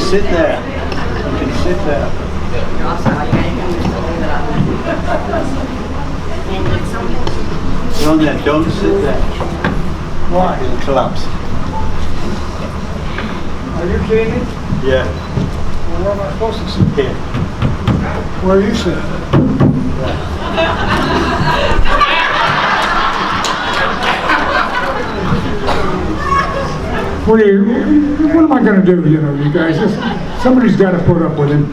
sit there. You can sit there. Go on there, don't sit there. Why? It'll collapse. Are you kidding me? Yeah. Well, where am I supposed to sit? Here. Where are you sitting? What am I going to do, you know, you guys? Somebody's got to put up with him.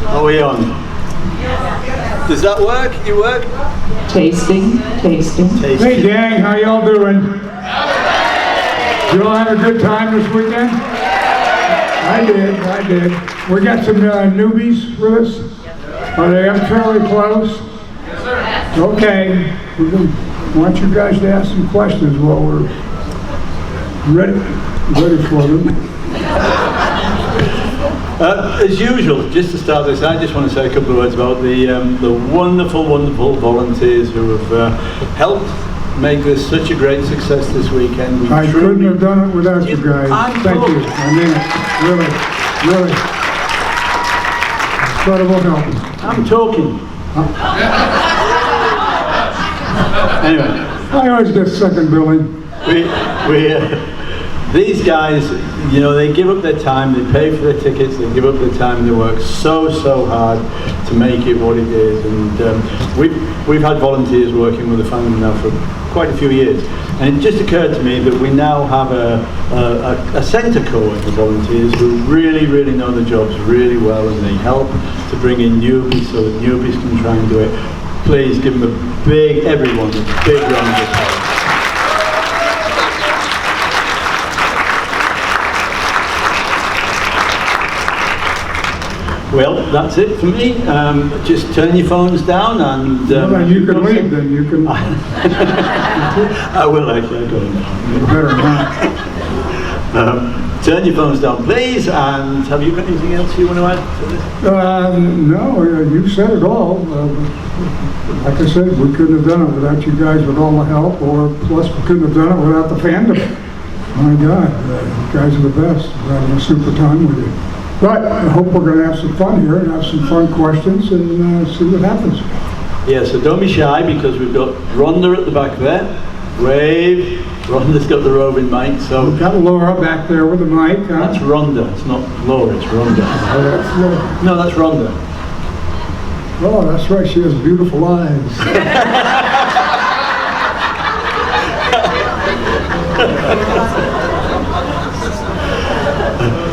Are we on? Does that work? You work? Tasting. Hey gang, how y'all doing? You all have a good time this weekend? I did. We got some newbies with us? Are they up fairly close? Yes, sir. Okay. I want you guys to ask some questions while we're ready for them. As usual, just to start this, I just want to say a couple of words about the wonderful volunteers who have helped make this such a great success this weekend. I couldn't have done it without you guys. Thank you. I mean it. Really. Incredible help. I'm talking. Anyway. I always get second billing. These guys, you know, they give up their time, they pay for their tickets, they give up their time, and they work so hard to make it what it is. And we've had volunteers working with the fandom now for quite a few years. And it just occurred to me that we now have a centre core of volunteers who really know the jobs really well, and they help to bring in newbies so that newbies can try and do it. Please give them everyone a big round of applause. Well, that's it for me. Just turn your phones down and... well, then you can leave, then you can... I will actually, I got it. You better not. Turn your phones down, please, and have you got anything else you want to add to this? No, you said it all. Like I said, we couldn't have done it without you guys with all the help, or plus we couldn't have done it without the fandom. My God, you guys are the best. We're having a super time with you. But I hope we're going to have some fun here and have some fun questions and see what happens. Yeah, so don't be shy because we've got Rhonda at the back there. Wave. Rhonda's got the roving mic, so... We've got Laura back there with the mic. Huh? That's Rhonda. It's not Laura, it's Rhonda. Oh, that's Laura. No, that's Rhonda. Oh, that's right. She has beautiful eyes.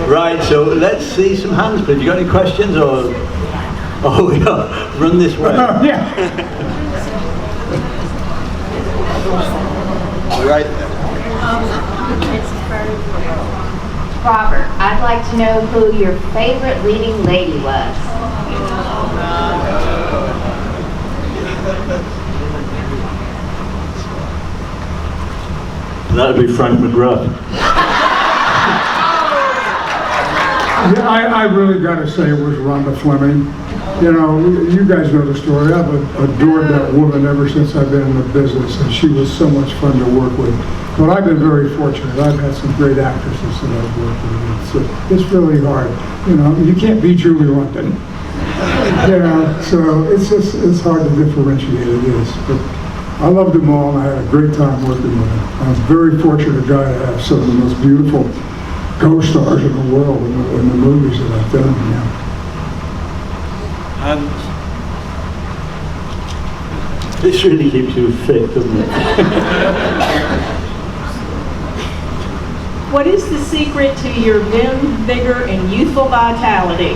Right, so let's see some hands, please. You got any questions or... Oh, yeah, run this way. Yeah. Right there. Robert, I'd like to know who your favorite leading lady was. That would be Frank McGruff. Yeah, I really got to say it was Rhonda Fleming. You know, you guys know the story. I've adored that woman ever since I've been in the business, and she was so much fun to work with. But I've been very fortunate. I've had some great actresses that I've worked with. It's really hard. You know, you can't be Julie London. You know, so it's hard to differentiate. It is. But I loved them all, and I had a great time working with them. I'm a very fortunate guy to have some of the most beautiful co-stars in the world in the movies that I've done. Yeah. This really keeps you fit, doesn't it? What is the secret to your vim, vigor, and youthful vitality?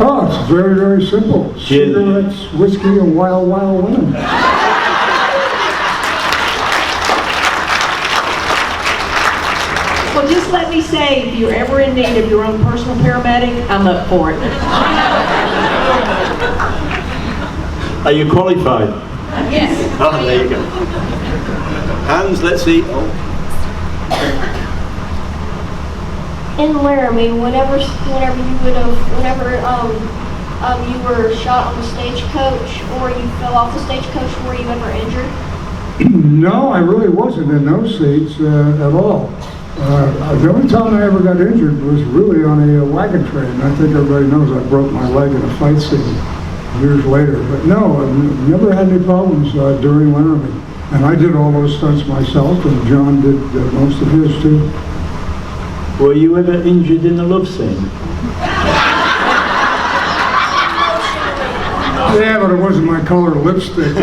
Oh, it's very, very simple. Cigarettes, whiskey, and wild, wild women. Well, just let me say, if you're ever in need of your own personal paramedic, I'm up for it. Are you qualified? Yes. Oh, there you go. Hands, let's see. Oh. In Laramie, whenever you were shot on the stagecoach or you fell off the stagecoach, were you ever injured? No, I really wasn't in those seats at all. The only time I ever got injured was really on a wagon train. I think everybody knows I broke my leg in a fight scene years later. But no, I've never had any problems during Laramie. And I did all those stunts myself, and John did most of his too. Were you ever injured in the love scene? Yeah, but it wasn't my color lipstick.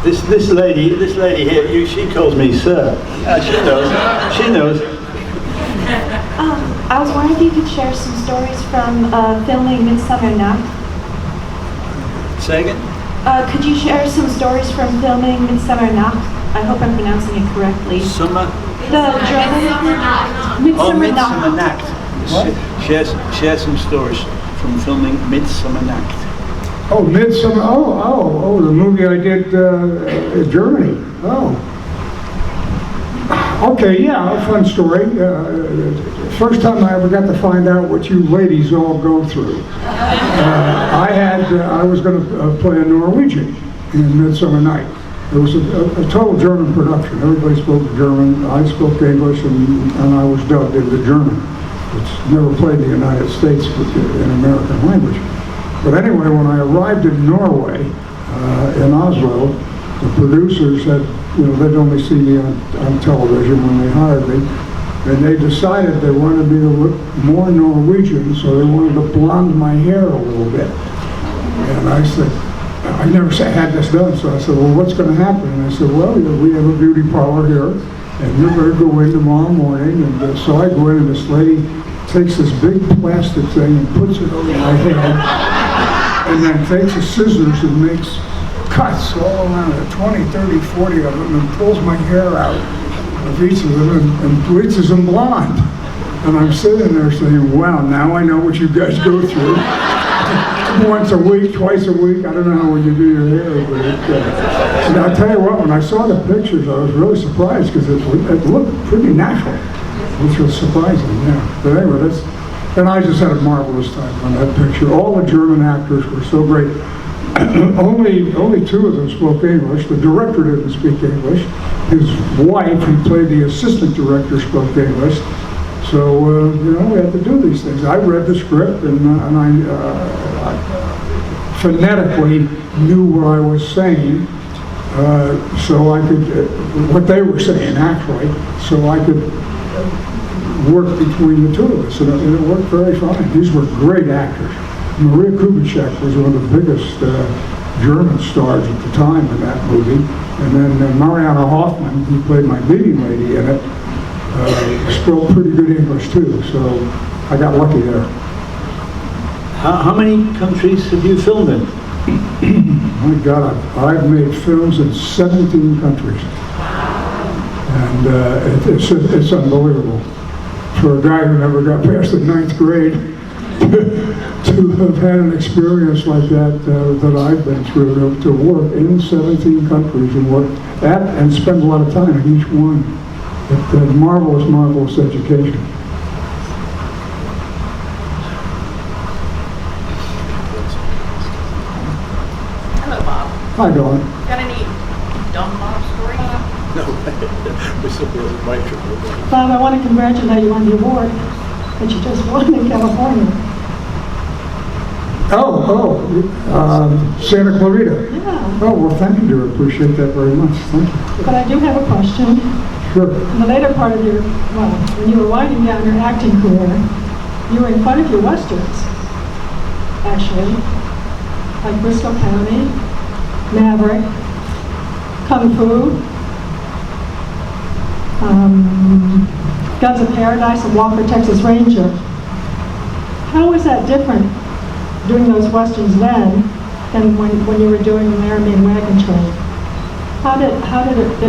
This lady here, she calls me sir. She knows. I was wondering if you could share some stories from filming Midsummer Nacht. Say again? Could you share some stories from filming Midsummer Nacht? I hope I'm pronouncing it correctly. Summer? The German Midsummer Midsummer Nacht. Nacht. Share some stories from filming Midsummer Nacht. Oh, Midsummer, the movie I did in Germany. Oh. Okay, yeah, a fun story. First time I ever got to find out what you ladies all go through. I was going to play a Norwegian in Midsummer Night. It was a total German production. Everybody spoke German. I spoke English, and I was dubbed into German, which never played in the United States in American language. But anyway, when I arrived in Norway, in Oslo, the producers had, they'd only see me on television when they hired me, and they decided they wanted me to look more Norwegian, so they wanted to blonde my hair a little bit. And I said, I never had this done, so I said, well, what's going to happen? And I said, well, we have a beauty parlor here, and you're going to go in tomorrow morning. And so I go in, and this lady takes this big plastic thing and puts it over my head, and then takes the scissors and makes cuts all around it, 20, 30, 40 of them, and pulls my hair out of each of them and bleaches them blonde. And I'm sitting there saying, wow, now I know what you guys go through. Once a week, twice a week, I don't know how you do your hair, but and I'll tell you what, when I saw the pictures, I was really surprised because it looked pretty natural, which was surprising, yeah. But anyway, and I just had a marvelous time on that picture. All the German actors were so great. Only two of them spoke English. The director didn't speak English. His wife, who played the assistant director, spoke English. So, we had to do these things. I read the script, and I phonetically knew what I was saying, so I could, what they were saying, actually, so I could work between the two of us, and it worked very fine. These were great actors. Maria Kubitschek was one of the biggest German stars at the time in that movie, and then Mariana Hoffman, who played my leading lady in it, spoke pretty good English too, so I got lucky there. How many countries have you filmed in? My God, I've made films in 17 countries, and it's unbelievable. For a guy who never got past the 9th grade, to have had an experience like that that I've been through, to work in 17 countries and work at and spend a lot of time in each one. It's a marvelous, marvelous education. Hello, Bob. Hi, Dawn. Got any dumb Bob stories? No, we're still building microphone. Bob, I want to congratulate you on the award that you just won in California. Santa Clarita. Yeah. Oh, well, thank you, dear. Appreciate that very much. Thank you. But I do have a question. Sure. In the later part of when you were winding down your acting career, you were in quite a few westerns, actually, like Bristol County, Maverick, Kung Fu, Guns of Paradise, and Walker, Texas Ranger. How was that different, doing those westerns then, than when you were doing the Laramie and Wagon Train? How did it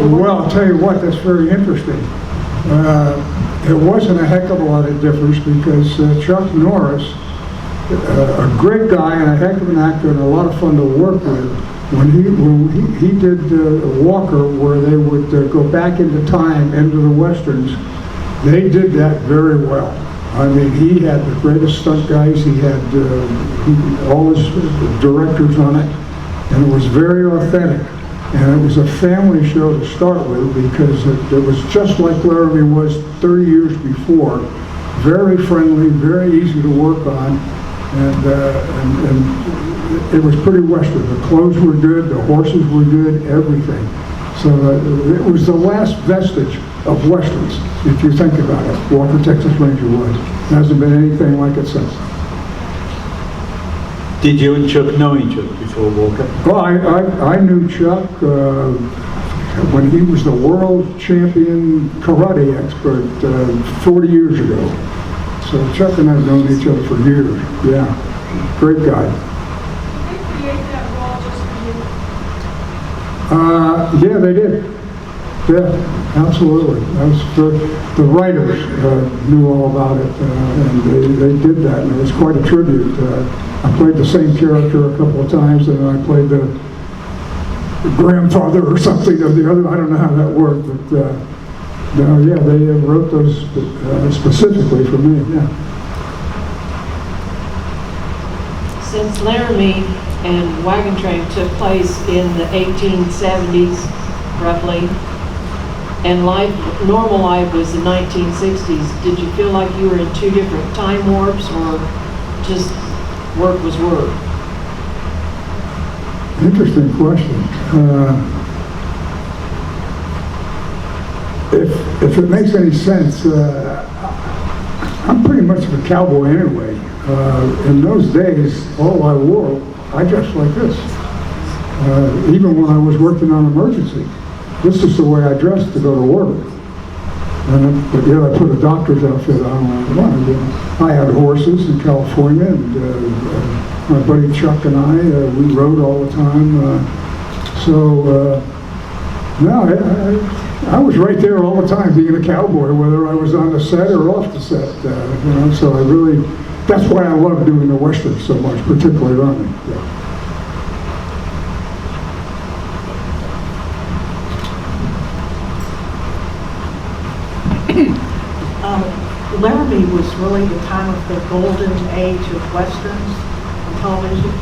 work? Well, I'll tell you what, that's very interesting. It wasn't a heck of a lot of difference because Chuck Norris, a great guy and a heck of an actor and a lot of fun to work with, when he did Walker, where they would go back into time into the westerns, they did that very well. I mean, he had the greatest stunt guys. He had all his directors on it, and it was very authentic. And it was a family show to start with because it was just like Laramie was 30 years before. Very friendly, very easy to work on, and it was pretty Western. The clothes were good, the horses were good, everything. So it was the last vestige of Westerns, if you think about it. Walker, Texas Ranger was. There hasn't been anything like it since. Did you and Chuck know each other before Walker? Well, I knew Chuck when he was the world champion karate expert 40 years ago. So Chuck and I have known each other for years. Yeah, great guy. Did they create that role just for you? Yeah, they did. Yeah, absolutely. That was the writers knew all about it, and they did that, and it was quite a tribute. I played the same character a couple of times, and I played the grandfather or something of the other. I don't know how that worked, but no, yeah, they wrote those specifically for me. Yeah. Since Laramie and Wagon Train took place in the 1870s, roughly, and normal life was the 1960s, did you feel like you were in two different time warps, or just work was work? Interesting question. If it makes any sense, I'm pretty much of a cowboy anyway. In those days, all I wore, I dressed like this. Even when I was working on emergency, this is the way I dressed to go to work. But yet I put a doctor's outfit on when I wanted. I had horses in California, and my buddy Chuck and I, we rode all the time. No, I was right there all the time being a cowboy, whether I was on the set or off the set. So I really, that's why I love doing the Western so much, particularly Army. Yeah. Laramie was really the time of the golden age of Westerns on television,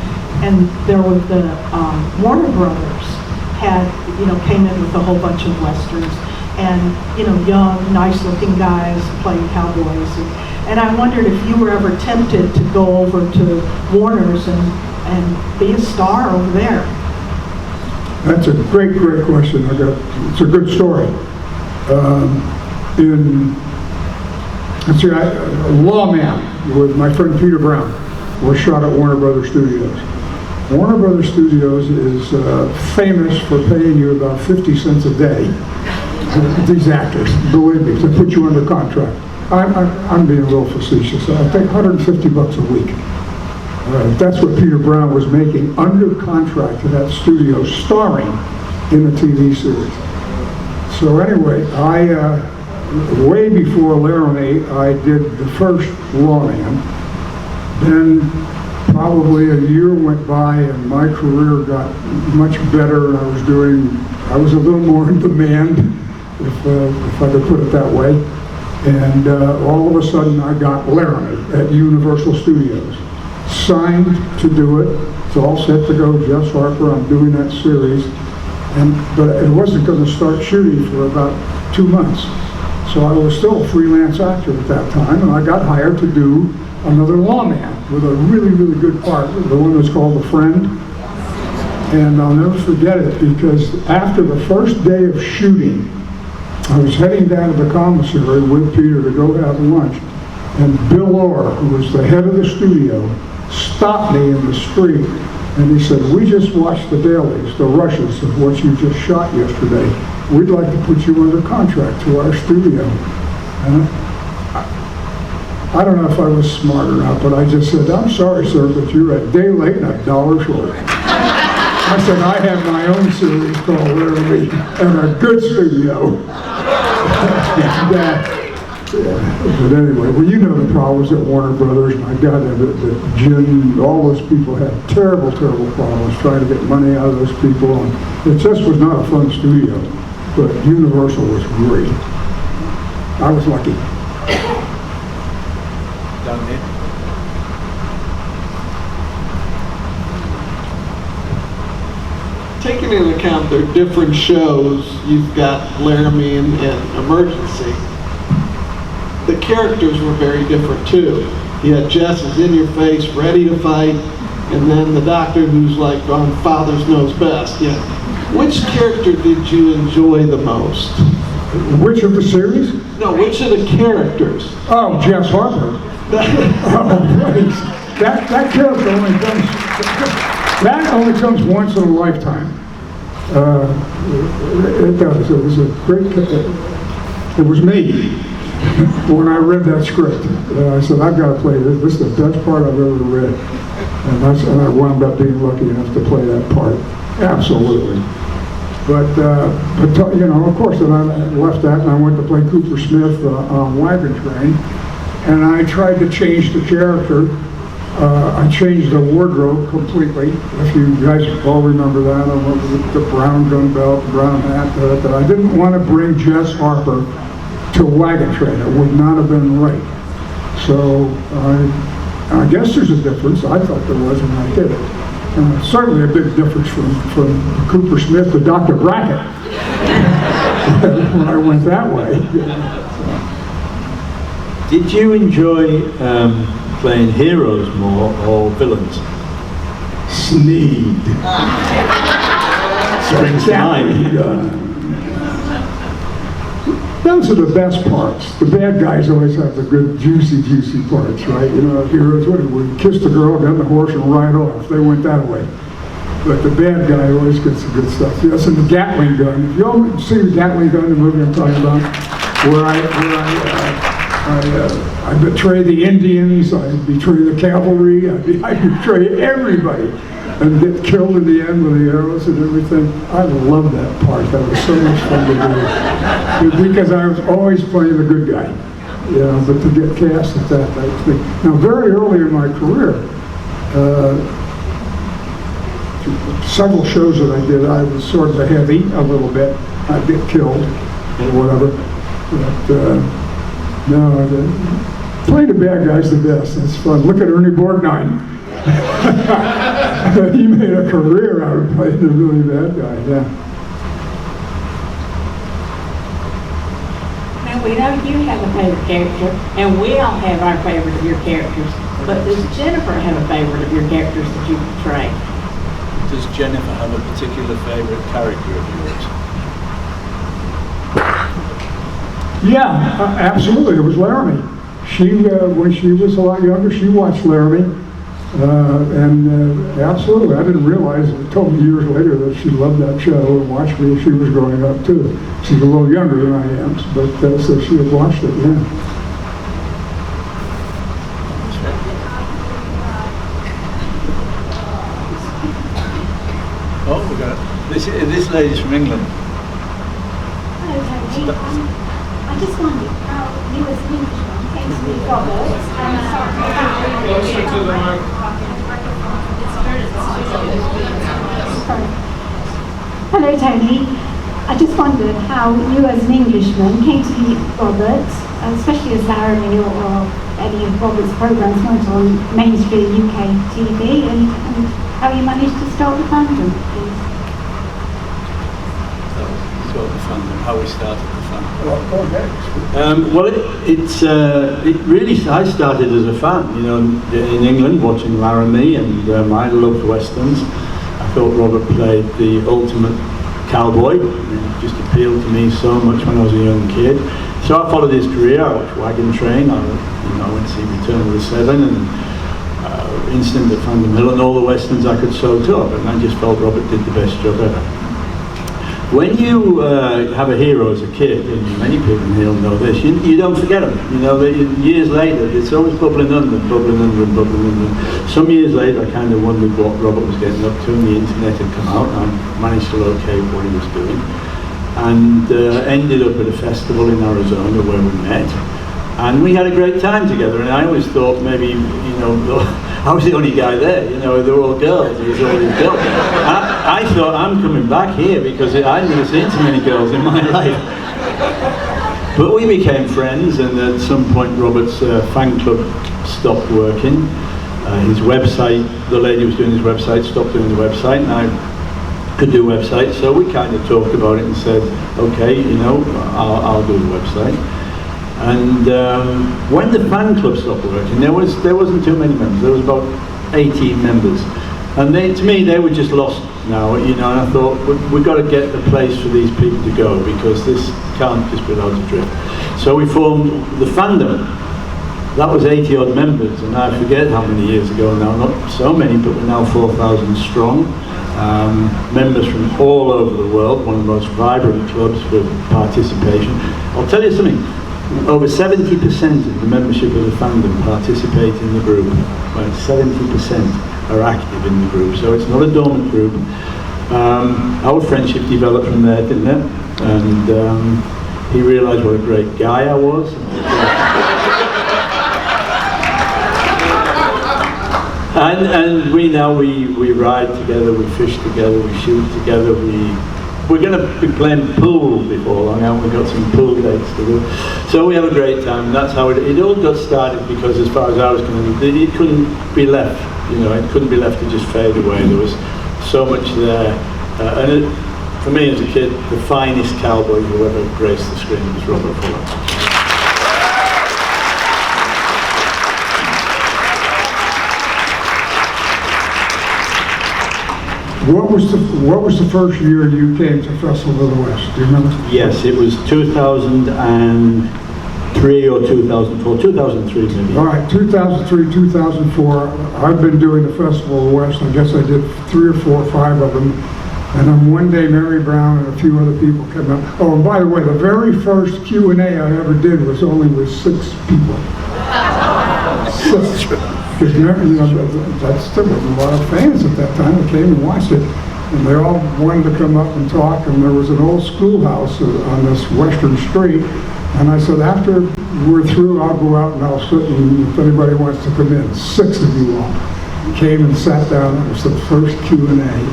and there were the Warner Brothers came in with a whole bunch of Westerns, and young, nice-looking guys playing cowboys, and I wondered if you were ever tempted to go over to Warner's and be a star over there. That's a great question. It's a good story. Lawman with my friend Peter Brown was shot at Warner Brothers Studios. Warner Brothers Studios is famous for paying you about 50 cents a day. These actors, believe me, to put you under contract. I'm being a little facetious. I think $150 a week. That's what Peter Brown was making under contract to that studio, starring in a TV series. So anyway, way before Laramie, I did the first Lawman. Then probably a year went by and my career got much better, and I was a little more in demand, if I could put it that way. And all of a sudden I got Laramie at Universal Studios. Signed to do it. It's all set to go. Jess Harper, I'm doing that series. But it wasn't going to start shooting for about 2 months. So I was still a freelance actor at that time, and I got hired to do another Lawman with a really, really good part, the one that's called The Friend. And I'll never forget it, because after the first day of shooting, I was heading down to the commissary with Peter to go have lunch, and Bill Orr, who was the head of the studio, stopped me in the street, and he said, "We just watched the dailies, the rushes of what you just shot yesterday. We'd like to put you under contract to our studio." And I don't know if I was smart or not, but I just said, "I'm sorry, sir, but you're a day late and $1 short." I said, "I have my own series called Laramie and a good studio." But anyway, well, you know the problems at Warner Brothers. My God, that Jim, all those people had terrible, terrible problems trying to get money out of those people. And it just was not a fun studio. But Universal was great. I was lucky. Down here. taking into account their different shows, you've got Laramie and Emergency. The characters were very different too. You had Jess is in your face, ready to fight, and then the doctor who's like on Father's Knows Best. Yeah. Which character did you enjoy the most? Which of the series? No, which of the characters? Oh, Jess Harper. Oh, right. That character only comes once in a lifetime. It does. It was a great. It was me. When I read that script, I said, I've got to play this. This is the best part I've ever read. And I wound up being lucky enough to play that part. Absolutely. But you know, of course, then I left that and I went to play Cooper Smith on Wagon Train. And I tried to change the character. I changed the wardrobe completely. If you guys all remember that, I went with the brown gun belt, the brown hat. I didn't want to bring Jess Harper to Wagon Train. It would not have been right. So I guess there's a difference. I thought there was, and I did it. Certainly a big difference from Cooper Smith to Dr. Brackett when I went that way. Did you enjoy playing heroes more or villains? Sneed. Springs to mind. Those are the best parts. The bad guys always have the good, juicy parts, right? You know, heroes would kiss the girl, get on the horse, and ride off. They went that way. But the bad guy always gets the good stuff. Yes, and the Gatling gun. If you all see the Gatling gun, the movie I'm talking about, where I betray the Indians, I betray the cavalry, I betray everybody, and get killed in the end with the arrows and everything. I love that part. That was so much fun to do. Because I was always playing the good guy. You know, but to get cast at that thing. Now, very early in my career, several shows that I did, I was sort of a heavy a little bit. I'd get killed or whatever. But no, playing the bad guy's the best. It's fun. Look at Ernie Borgnine. He made a career out of playing the really bad guy, yeah. Now, we know you have a favorite character, and we all have our favorite of your characters, but does Jennifer have a favorite of your characters that you portray? Does Jennifer have a particular favorite character of yours? Yeah, absolutely. It was Laramie. She, when she was a lot younger, she watched Laramie. Absolutely, I didn't realize, it told me years later that she loved that show and watched me as she was growing up too. She's a little younger than I am, but so she had watched it, yeah. Oh, we got it. This lady's from England. Hello, Tony. I just wondered how you as an Englishman came to meet Robert Hello, Tony. I just wondered how you as an Englishman came to meet Robert, especially as Laramie or any of Robert's programs went on mainstream UK TV, and how you managed to start the fandom, please. So the fandom, how we started the fandom. Well, go ahead. Well, it really, I started as a fan, you know, in England watching Laramie, and I loved westerns. I thought Robert played the ultimate cowboy. It just appealed to me so much when I was a young kid. So I followed his career. I watched Wagon Train. I went to see Return of the Seven and Instant at Fandom Hill and all the westerns I could soak up, and I just felt Robert did the best job ever. When you have a hero as a kid, and many people in here know this, you don't forget them. You know, years later, it's always bubbling under. Some years later, I kind of wondered what Robert was getting up to, and the internet had come out, and I managed to locate what he was doing. And ended up at a festival in Arizona where we met. And we had a great time together, and I always thought maybe, you know, I was the only guy there, you know, they were all girls, there was all these girls. I thought, I'm coming back here because I'd never seen so many girls in my life. But we became friends, and at some point Robert's fan club stopped working. His website, the lady who was doing his website stopped doing the website, and could do websites. So we kind of talked about it and said, okay, you know, I'll do the website. And when the fan club stopped working, there wasn't too many members. There was about 18 members, and to me they were just lost now, you know. And I thought we've got to get a place for these people to go, because this can't just be allowed to drift. So we formed the Fandom. That was 80 odd members, and I forget how many years ago now. Not so many, but we're now 4,000 strong. Members from all over the world. One of the most vibrant clubs for participation. I'll tell you something. Over 70% of the membership of the Fandom participate in the group. Well, 70% are active in the group, so it's not a dormant group. Our friendship developed from there, didn't it? And he realised what a great guy I was. And we ride together, we fish together, we shoot together, we're going to be playing pool before long, and we've got some pool dates to do. So we have a great time, and that's how it all got started, because as far as I was concerned, it couldn't be left, you know, it couldn't be left to just fade away. There was so much there. For me as a kid, the finest cowboy who ever graced the screen was Robert Fuller. What was the first year you came to Festival of the West? Do you remember? Yes, it was 2003 or 2004. 2003 maybe. All right, 2003, 2004. I've been doing the Festival of the West. I guess I did 3 or 4 or 5 of them. And then one day, Mary Brown and a few other people came up. Oh, and by the way, the very first Q&A I ever did was only with 6 people. 6. Because you know, there was a lot of fans at that time that came and watched it, and they all wanted to come up and talk. And there was an old schoolhouse on this western street, and I said, after we're through, I'll go out and I'll sit, and if anybody wants to come in. 6 of you all came and sat down. It was the first Q&A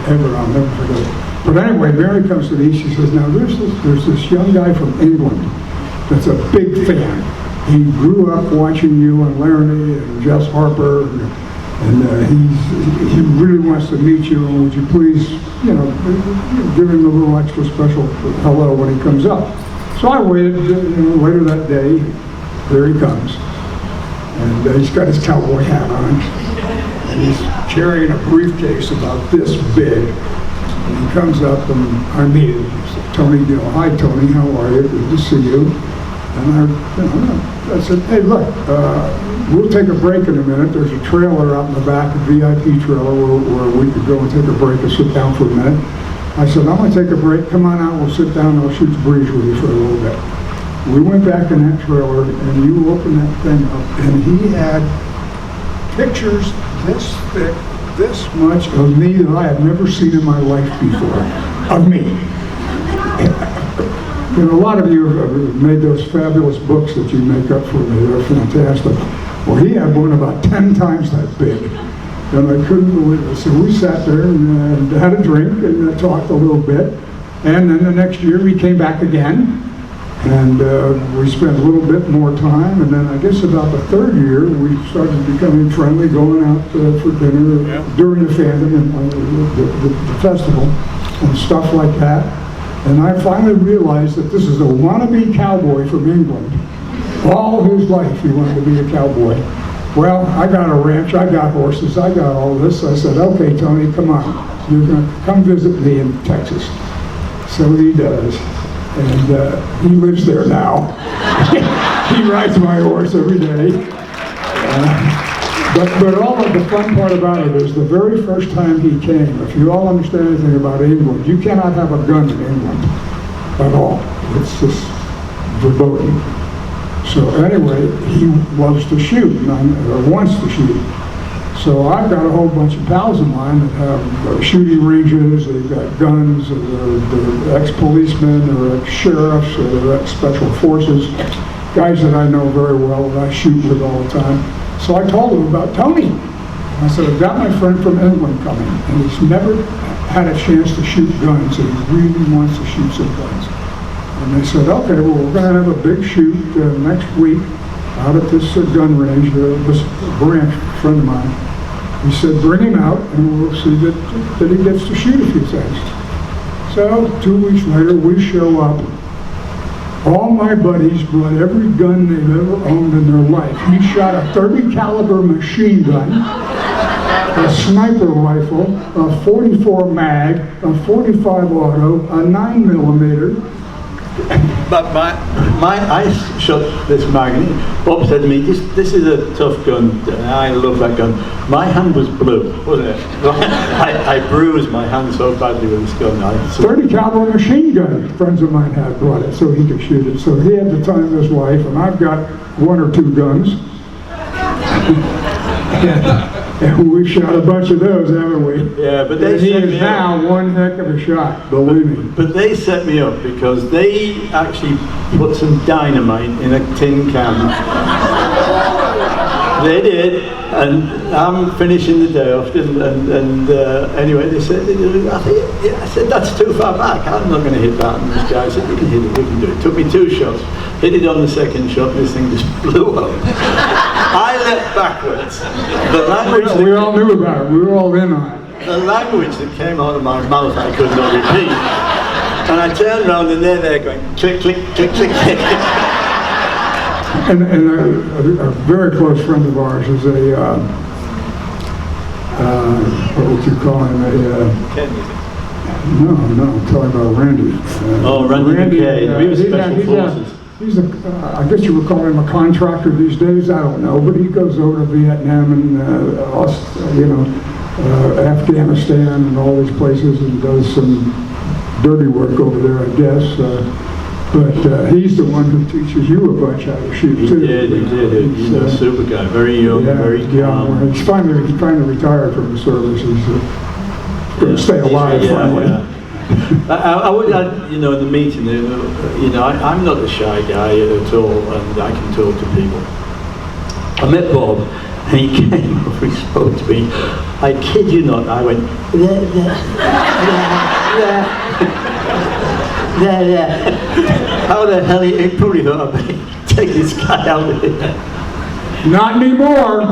ever. I'll never forget it. But anyway, Mary comes to me. She says, now there's this young guy from England that's a big fan. He grew up watching you and Laramie and Jess Harper, and he really wants to meet you, and would you please, you know, give him a little extra special hello when he comes up. So I waited, later that day, there he comes. And he's got his cowboy hat on, and he's carrying a briefcase about this big. And he comes up, and I meet him. Tony Gill. Hi, Tony, how are you? Good to see you. And I said, hey, look, we'll take a break in a minute. There's a trailer out in the back, a VIP trailer, where we could go and take a break and sit down for a minute. I said, I'm going to take a break. Come on out. We'll sit down and I'll shoot the breeze with you for a little bit. We went back in that trailer, and you opened that thing up, and he had pictures this thick, this much of me that I had never seen in my life before, of me. You know, a lot of you have made those fabulous books that you make up for me. They're fantastic. Well, he had one about 10 times that big, and I couldn't believe it. So we sat there and had a drink and talked a little bit, and then the next year we came back again, and we spent a little bit more time, and then I guess about the 3rd year we started becoming friendly, going out for dinner during the Fandom and the festival and stuff like that. And I finally realized that this is a wannabe cowboy from England. All his life he wanted to be a cowboy. Well, I got a ranch, I got horses, I got all this. I said, okay, Tony, come on. You're going to come visit me in Texas. So he does. And he lives there now. He rides my horse every day. But all of the fun part about it is the very first time he came, if you all understand anything about England, you cannot have a gun in England at all. It's just verboten. So anyway, he loves to shoot, or wants to shoot. So I've got a whole bunch of pals of mine that have shooting ranges, they've got guns, they're ex-policemen, they're ex-sheriffs, they're ex-special forces, guys that I know very well that I shoot with all the time. So I told them about Tony. I said, I've got my friend from England coming, and he's never had a chance to shoot guns, and he really wants to shoot some guns. And they said, okay, well, we're going to have a big shoot next week out at this gun range, this branch friend of mine. He said, bring him out, and we'll see that he gets to shoot a few things. So 2 weeks later, we show up. All my buddies brought every gun they've ever owned in their life. He shot a 30 caliber machine gun, a sniper rifle, a 44 mag, a 45 auto, a 9mm. But I shot this magazine. Bob said to me, this is a tough gun, and I love that gun. My hand was blue, wasn't it? I bruised my hand so badly with this gun. 30 caliber machine gun, friends of mine had brought it so he could shoot it. So he had the time of his life, and I've got 1 or 2 guns. And we've shot a bunch of those, haven't we? Yeah, but they he is now one heck of a shot, believe me. But they set me up because they actually put some dynamite in a tin can. They did, and I'm finishing the day off, and anyway, they said, I said, that's too far back, I'm not going to hit that. And this guy said, you can hit it, we can do it. Took me 2 shots, hit it on the second shot, and this thing just blew up. I leapt backwards. The language We all knew about it, we were all in on it. The language that came out of my mouth I could not repeat. And I turned around and they're there going, click, click, click, click, click. And a very close friend of ours is a, what would you call him, no, I'm talking about Randy. Randy McKay, he was Special Forces. He's I guess you would call him a contractor these days, I don't know, but he goes over to Vietnam and, Afghanistan and all these places and does some dirty work over there, I guess. But he's the one who teaches you a bunch how to shoot too. He did. He's a super guy, very young, very calm. He's trying to retire from the service. He's going to stay alive finally. I would, in the meeting, I'm not a shy guy at all, and I can talk to people. I met Bob, and he came over, he spoke to me. I kid you not, I went, there. How the hell, he probably thought I'd take this guy out of here. Not anymore.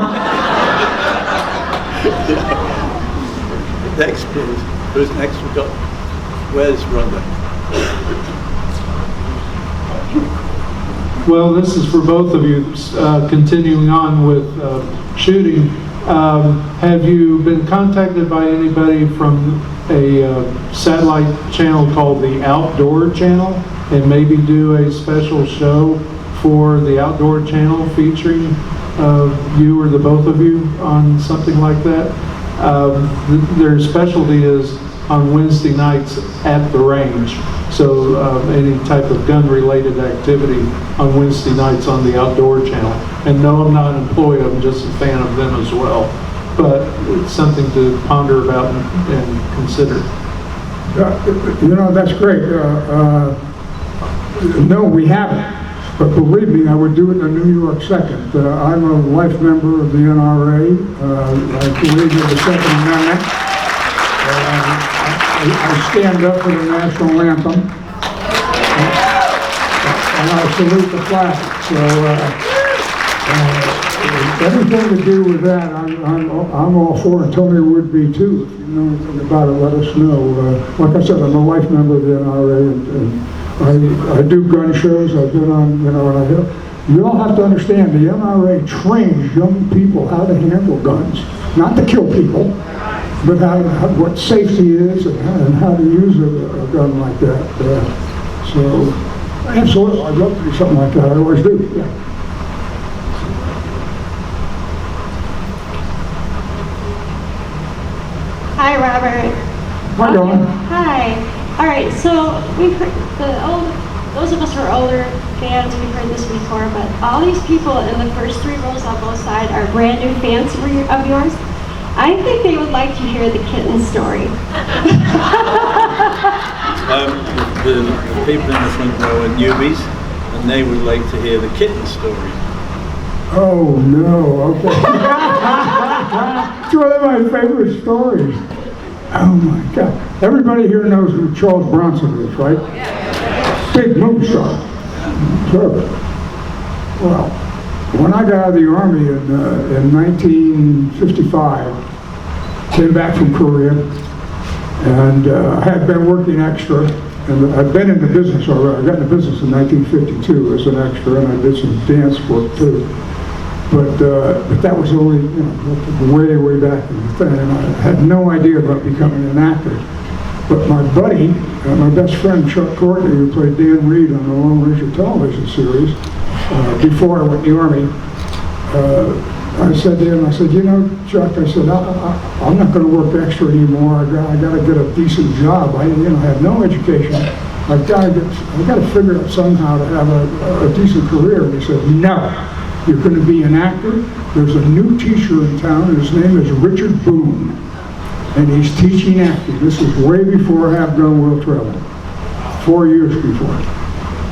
Next, please. Who's next? We've got, where's Rhonda? Well, this is for both of you, continuing on with shooting. Have you been contacted by anybody from a satellite channel called the Outdoor Channel and maybe do a special show for the Outdoor Channel featuring you or the both of you on something like that? Their specialty is on Wednesday nights at the range. So any type of gun-related activity on Wednesday nights on the Outdoor Channel. And no, I'm not employed, I'm just a fan of them as well. But it's something to ponder about and consider. That's great. No, we haven't. But believe me, I would do it in a New York second. I'm a life member of the NRA. I believe in the Second Amendment. I stand up for the national anthem. And I salute the flag. So anything to do with that, I'm all for, and Tony would be too. If you know anything about it, let us know. Like I said, I'm a life member of the NRA, and I do gun shows. I've been on, you all have to understand, the NRA trains young people how to handle guns, not to kill people, but what safety is and how to use a gun like that. So, absolutely, I'd love to do something like that. I always do. Yeah. Hi, Robert. Hi, Dawn. Hi. All right, so we've heard those of us who are older fans, we've heard this before, but all these people in the first 3 rows on both sides are brand new fans of yours. I think they would like to hear the kitten story. The people in the front row are newbies, and they would like to hear the kitten story. Oh, no, okay. It's one of my favorite stories. Oh, my God. Everybody here knows who Charles Bronson is, right? Big movie star. Sure. Well, when I got out of the Army in 1955, came back from Korea, And I had been working extra, and I'd been in the business already. I got in the business in 1952 as an extra, and I did some dance work too. But that was only, you know, way back in the thing, and I had no idea about becoming an actor. But my buddy, my best friend Chuck Courtney, who played Dan Reed on the Long Range television series, before I went in the Army, I said to him, I said, you know, Chuck, I said, I'm not going to work extra anymore. I got to get a decent job. I have no education. I've got to figure out somehow to have a decent career. And he said, no, you're going to be an actor. There's a new teacher in town, and his name is Richard Boone. And he's teaching acting. This is way before Have Gone Will Travel, 4 years before.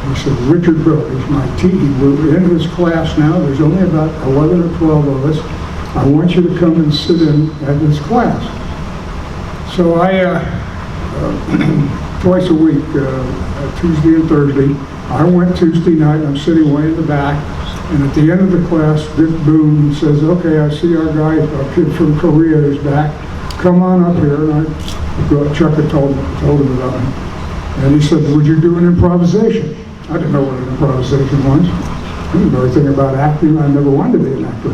He said, Richard Boone is my teacher. We're in his class now. There's only about 11 or 12 of us. I want you to come and sit in at this class. So I, twice a week, Tuesday and Thursday, I went Tuesday night. I'm sitting way in the back. And at the end of the class, Dick Boone says, okay, I see our guy, a kid from Korea is back. Come on up here. And Chuck had told him about him. And he said, would you do an improvisation? I didn't know what an improvisation was. I didn't know anything about acting. I never wanted to be an actor.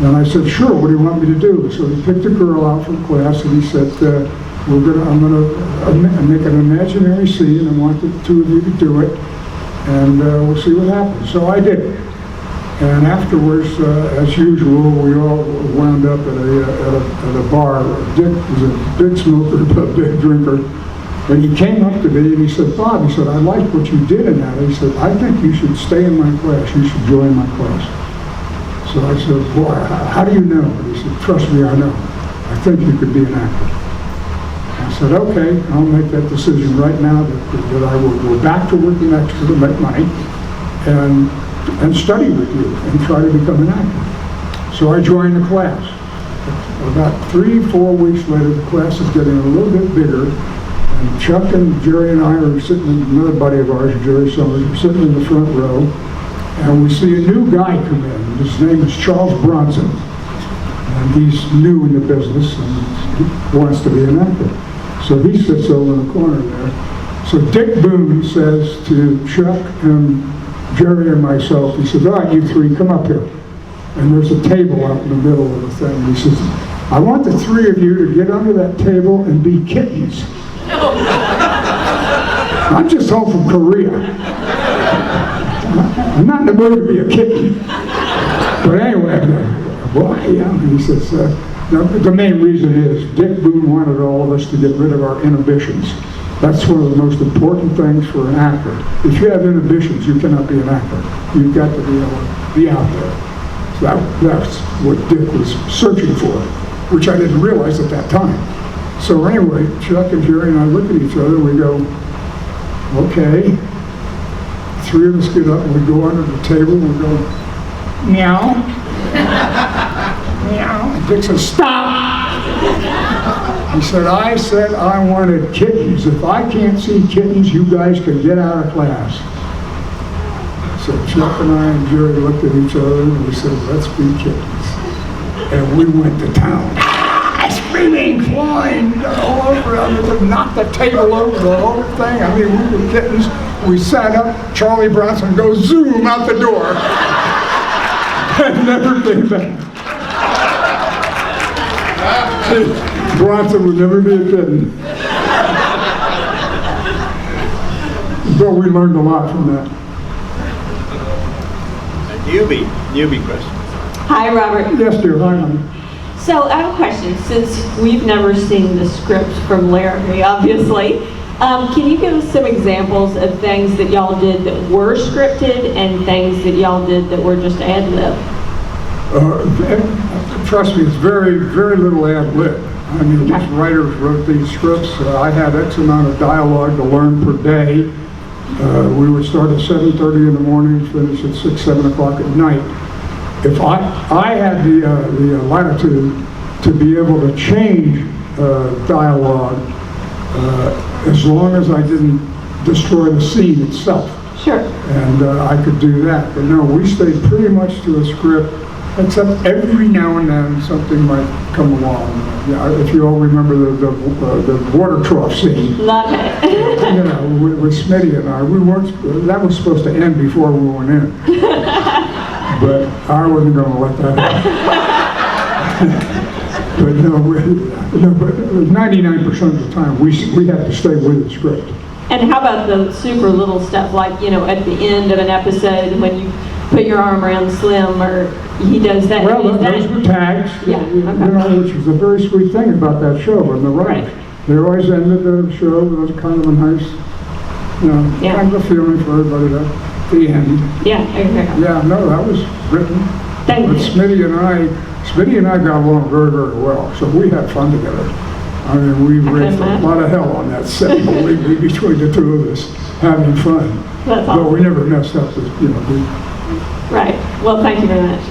And I said, sure, what do you want me to do? So he picked a girl out from class, and he said, I'm going to make an imaginary scene. I want the two of you to do it, and we'll see what happens. So I did it. And afterwards, as usual, we all wound up at a bar. Dick was a big smoker, a big drinker. And he came up to me and he said, Bob, he said, I liked what you did in that. He said, I think you should stay in my class. You should join my class. So I said, boy, how do you know? And he said, trust me, I know. I think you could be an actor. I said, okay, I'll make that decision right now that I will go back to working extra to make money and study with you and try to become an actor. So I joined the class. About 3-4 weeks later, the class is getting a little bit bigger. And Chuck and Jerry and I are sitting, another buddy of ours, Jerry Summers, are sitting in the front row, and we see a new guy come in. His name is Charles Bronson, and he's new in the business, and he wants to be an actor. So he sits over in the corner there. So Dick Boone says to Chuck and Jerry and myself, he says, all right, you three, come up here. And there's a table out in the middle of the thing. And he says, I want the three of you to get under that table and be kittens. I'm just home from Korea. I'm not in the mood to be a kitten. But anyway, why? Yeah, he says, the main reason is Dick Boone wanted all of us to get rid of our inhibitions. That's one of the most important things for an actor. If you have inhibitions, you cannot be an actor. You've got to be able to be out there. So that's what Dick was searching for, which I didn't realize at that time. So anyway, Chuck and Jerry and I look at each other and we go, okay. Three of us get up and we go under the table and we go, meow. Meow. And Dick says, stop. He said I wanted kittens. If I can't see kittens, you guys can get out of class. So Chuck and I and Jerry looked at each other and we said, let's be kittens. And we went to town. Screaming, flying all over. I mean, we knocked the table over, the whole thing. I mean, we were kittens. We sat up. Charlie Bronson goes zoom out the door. And never came back. Bronson would never be a kitten. But we learned a lot from that. Newbie question. Hi, Robert. Yes, dear. Hi, honey. So I have a question. Since we've never seen the script from Laramie, obviously, can you give us some examples of things that y'all did that were scripted and things that y'all did that were just ad-lib? Trust me, it's very, very little ad-lib. I mean, these writers wrote these scripts. I had X amount of dialogue to learn per day. We would start at 7:30 in the morning, finish at 6, 7 o'clock at night. If I had the latitude to be able to change dialogue as long as I didn't destroy the scene itself. Sure. And I could do that. But no, we stayed pretty much to a script, except every now and then something might come along. if you all remember the water trough scene. Love it. You know, with Smitty and I, that was supposed to end before we went in. But I wasn't going to let that happen. But no, but 99% of the time, we have to stay with the script. And how about the super little stuff, like, you know, at the end of an episode when you put your arm around Slim, or he does that? Well, those were tags, Yeah, okay. you know, which was a very sweet thing about that show and the writers. Right. They always ended the show with kind of a nice, you know, Yeah. kind of a feeling for everybody at the end. Yeah, okay. Yeah, no, that was written. Thank But you. Smitty and I got along very, very well, so we had fun together. I mean, we raised a lot of hell on that set, believe me, between the two of us, having fun. That's But awesome. we never messed up, you know. Right. Well, thank you very much.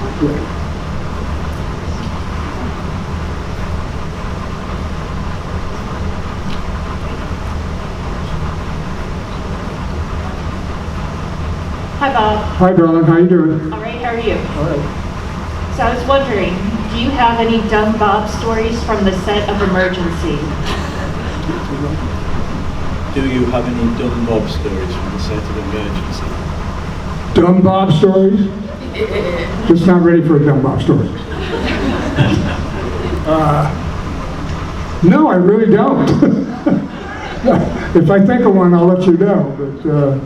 Hi, Bob. Hi, darling, how you doing? All right, how are you? All right. So I was wondering, do you have any dumb Bob stories from the set of Emergency? Do you have any dumb Bob stories from the set of Emergency? Dumb Bob stories? Just not ready for a dumb Bob story. No, I really don't. If I think of one, I'll let you know, but,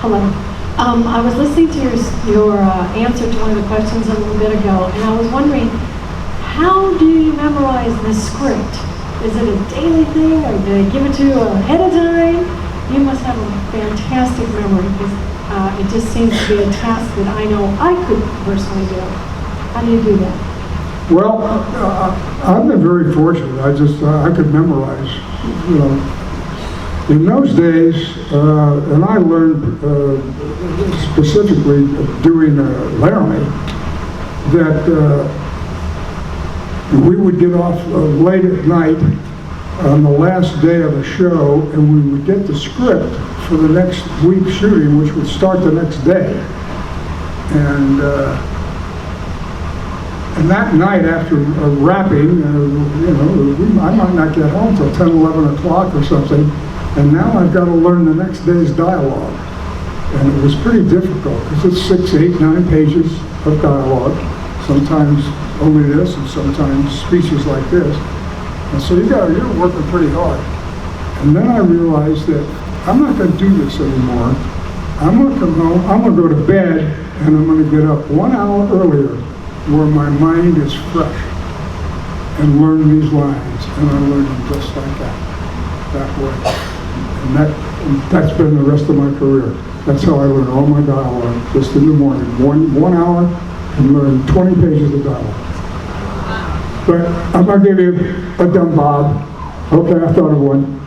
Hello. I was listening to your answer to one of the questions a little bit ago, and I was wondering, how do you memorize the script? Is it a daily thing, or do they give it to you ahead of time? You must have a fantastic memory, because it just seems to be a task that I know I could personally do. How do you do that? well, I've been very fortunate. I could memorize, you know. In those days, and I learned specifically doing Laramie, that we would get off late at night on the last day of the show, and we would get the script for the next week's shooting, which would start the next day. And that night, after wrapping, you know, I might not get home till 10, 11 o'clock or something. And now I've got to learn the next day's dialogue. And it was pretty difficult, because it's 6, 8, 9 pages of dialogue. Sometimes only this, and sometimes speeches like this. And so you're working pretty hard. And then I realized that I'm not going to do this anymore. I'm going to come home, I'm going to go to bed, and I'm going to get up 1 hour earlier where my mind is fresh and learn these lines. And I learned them just like that way. And that's been the rest of my career. That's how I learn all my dialogue, just in the morning. One hour, and learn 20 pages of dialogue. But I'm going to give you a dumb Bob. Okay, I thought of one.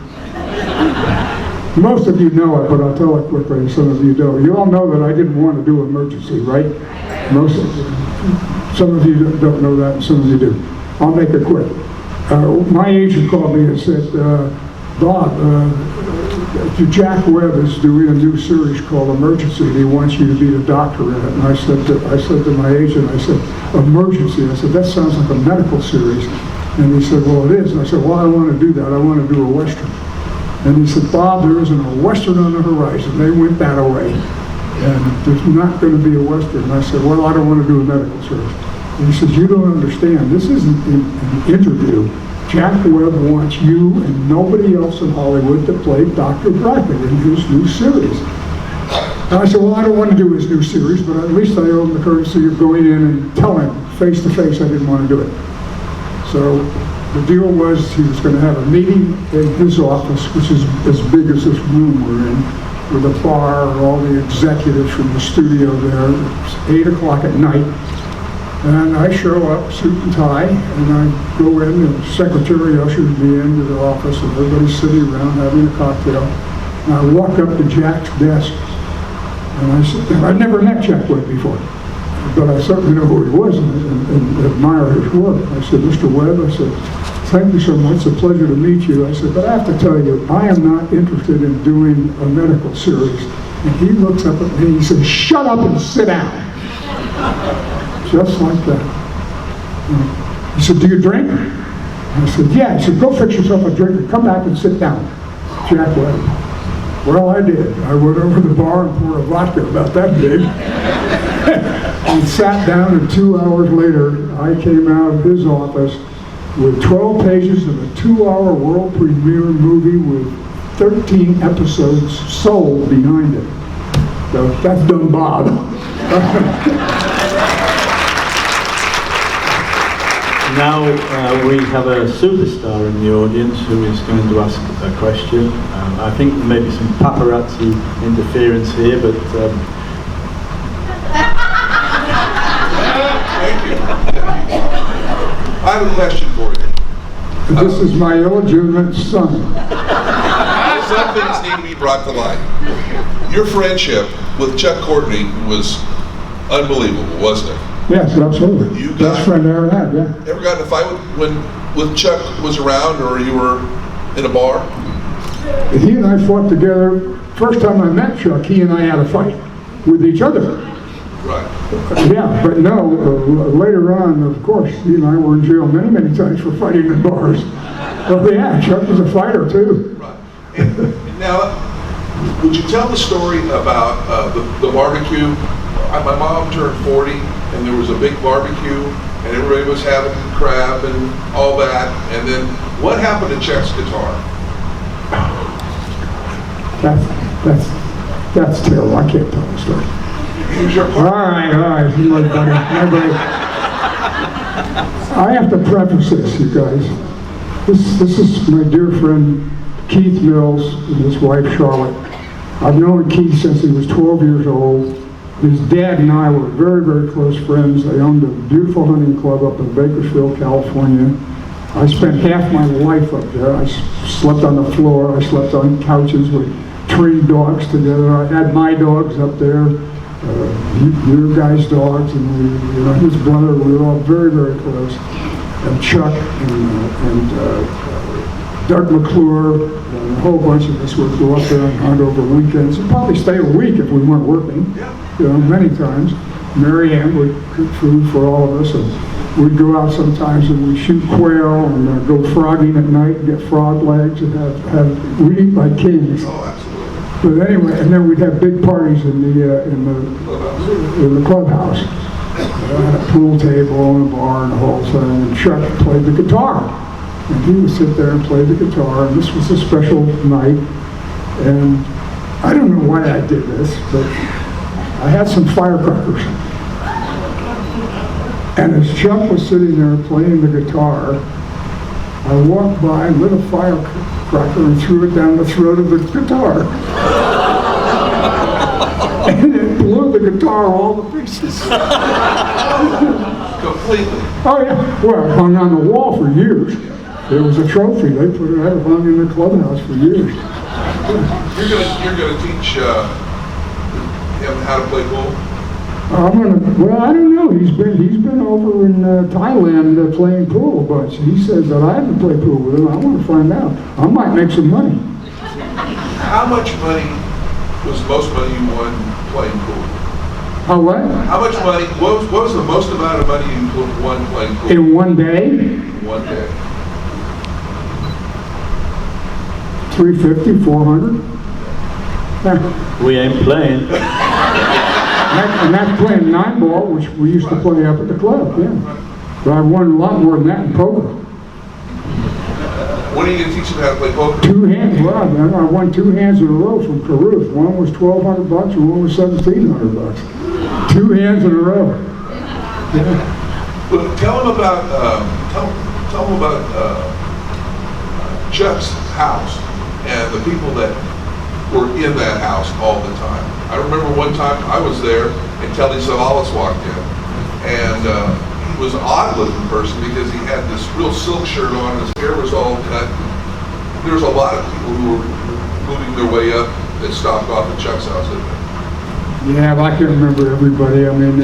Most of you know it, but I'll tell it quickly, and some of you don't. You all know that I didn't want to do Emergency, right? Some of you don't know that, and some of you do. I'll make it quick. My agent called me and said, Bob, Jack Webb is doing a new series called Emergency, and he wants you to be the doctor in it. And I said to my agent, I said, Emergency? I said, that sounds like a medical series. And he said, well, it is. And I said, well, I don't want to do that. I want to do a Western. And he said, Bob, there isn't a Western on the horizon. They went that away. And there's not going to be a Western. And I said, well, I don't want to do a medical series. And he says, you don't understand. This isn't an interview. Jack Webb wants you and nobody else in Hollywood to play Dr. Brackett in his new series. And I said, well, I don't want to do his new series, but at least I owe him the courtesy of going in and telling him face to face I didn't want to do it. So the deal was he was going to have a meeting in his office, which is as big as this room we're in, with a bar and all the executives from the studio there. It's 8 o'clock at night. And I show up, suit and tie, and I go in, and the secretary ushers me into the office, and everybody's sitting around having a cocktail. And I walk up to Jack's desk, and I said, and I'd never met Jack Webb before, but I certainly know who he was and admire his work. I said, Mr. Webb, I said, thank you so much, it's a pleasure to meet you. I said, but I have to tell you, I am not interested in doing a medical series. And he looks up at me and he says, shut up and sit down. Just like that. He said, do you drink? I said, yeah. He said, go fix yourself a drink and come back and sit down. Jack Webb. Well, I did. I went over to the bar and poured a vodka about that big and sat down, and 2 hours later, I came out of his office with 12 pages of a 2-hour world premiere movie with 13 episodes sold behind it. So that's done Bob. Now we have a superstar in the audience who is going to ask a question. I think there may be some paparazzi interference here, but Thank you. I have a question for you. This is my illegitimate son. Some things need to be brought to light. Your friendship with Chuck Courtney was unbelievable, wasn't it? Yes, absolutely. You Best friend I ever had, yeah. Ever got in a fight with Chuck was around, or you were in a bar? He and I fought together. First time I met Chuck, he and I had a fight with each other. Right. Yeah, but no, later on, of course, he and I were in jail many, many times for fighting in bars. But yeah, Chuck was a fighter too. Right. And now, would you tell the story about the barbecue? My mom turned 40, and there was a big barbecue, and everybody was having crab and all that. And then, what happened to Chuck's guitar? That's terrible. I can't tell the story. He was your partner. All right, my buddy. I have to preface this, you guys. This is my dear friend Keith Mills and his wife Charlotte. I've known Keith since he was 12 years old. His dad and I were very, very close friends. They owned a beautiful hunting club up in Bakersfield, California. I spent half my life up there. I slept on the floor. I slept on couches with trained dogs together. I had my dogs up there, your guys' dogs, and his brother. We were all very, very close. And Chuck and Doug McClure and a whole bunch of us would go up there and hunt over weekends. We'd probably stay a week if we weren't working. Many times. Mary Ann would cook food for all of us, and we'd go out sometimes and we'd shoot quail and go frogging at night and get frog legs and we'd eat like kings. Oh, absolutely. But anyway, and then we'd have big parties in the clubhouse. Had a pool table and a bar and a whole thing, and Chuck played the guitar. And he would sit there and play the guitar, and this was a special night. And I don't know why I did this, but I had some firecrackers. And as Chuck was sitting there playing the guitar, I walked by, lit a firecracker, and threw it down the throat of the guitar. And it blew the guitar all to pieces. Completely. Oh yeah, well, it hung on the wall for years. It was a trophy. They put it out, hung in the clubhouse for years. You're gonna teach him how to play pool? Well, I don't know. He's been over in Thailand playing pool a bunch. He says that I haven't played pool with him. I want to find out. I might make some money. How much money was the most money you won playing pool? How what? How much money? What was the most amount of money you won playing pool? In one day? One day. 350, 400. we ain't playing. And that's playing 9-ball, which we used to play up at the club, yeah. But I won a lot more than that in poker. When are you going to teach him how to play poker? 2 hands, well, I won 2 hands in a row from Caruth. One was $1,200 and one was $1,700. 2 hands in a row. Yeah. But tell him about Chuck's house and the people that were in that house all the time. I remember one time I was there and Telly Savalas walked in, and he was an odd-looking person because he had this real silk shirt on, his hair was all cut. There was a lot of people who were moving their way up that stopped off at Chuck's house, didn't they? Yeah, but I can't remember everybody. I mean,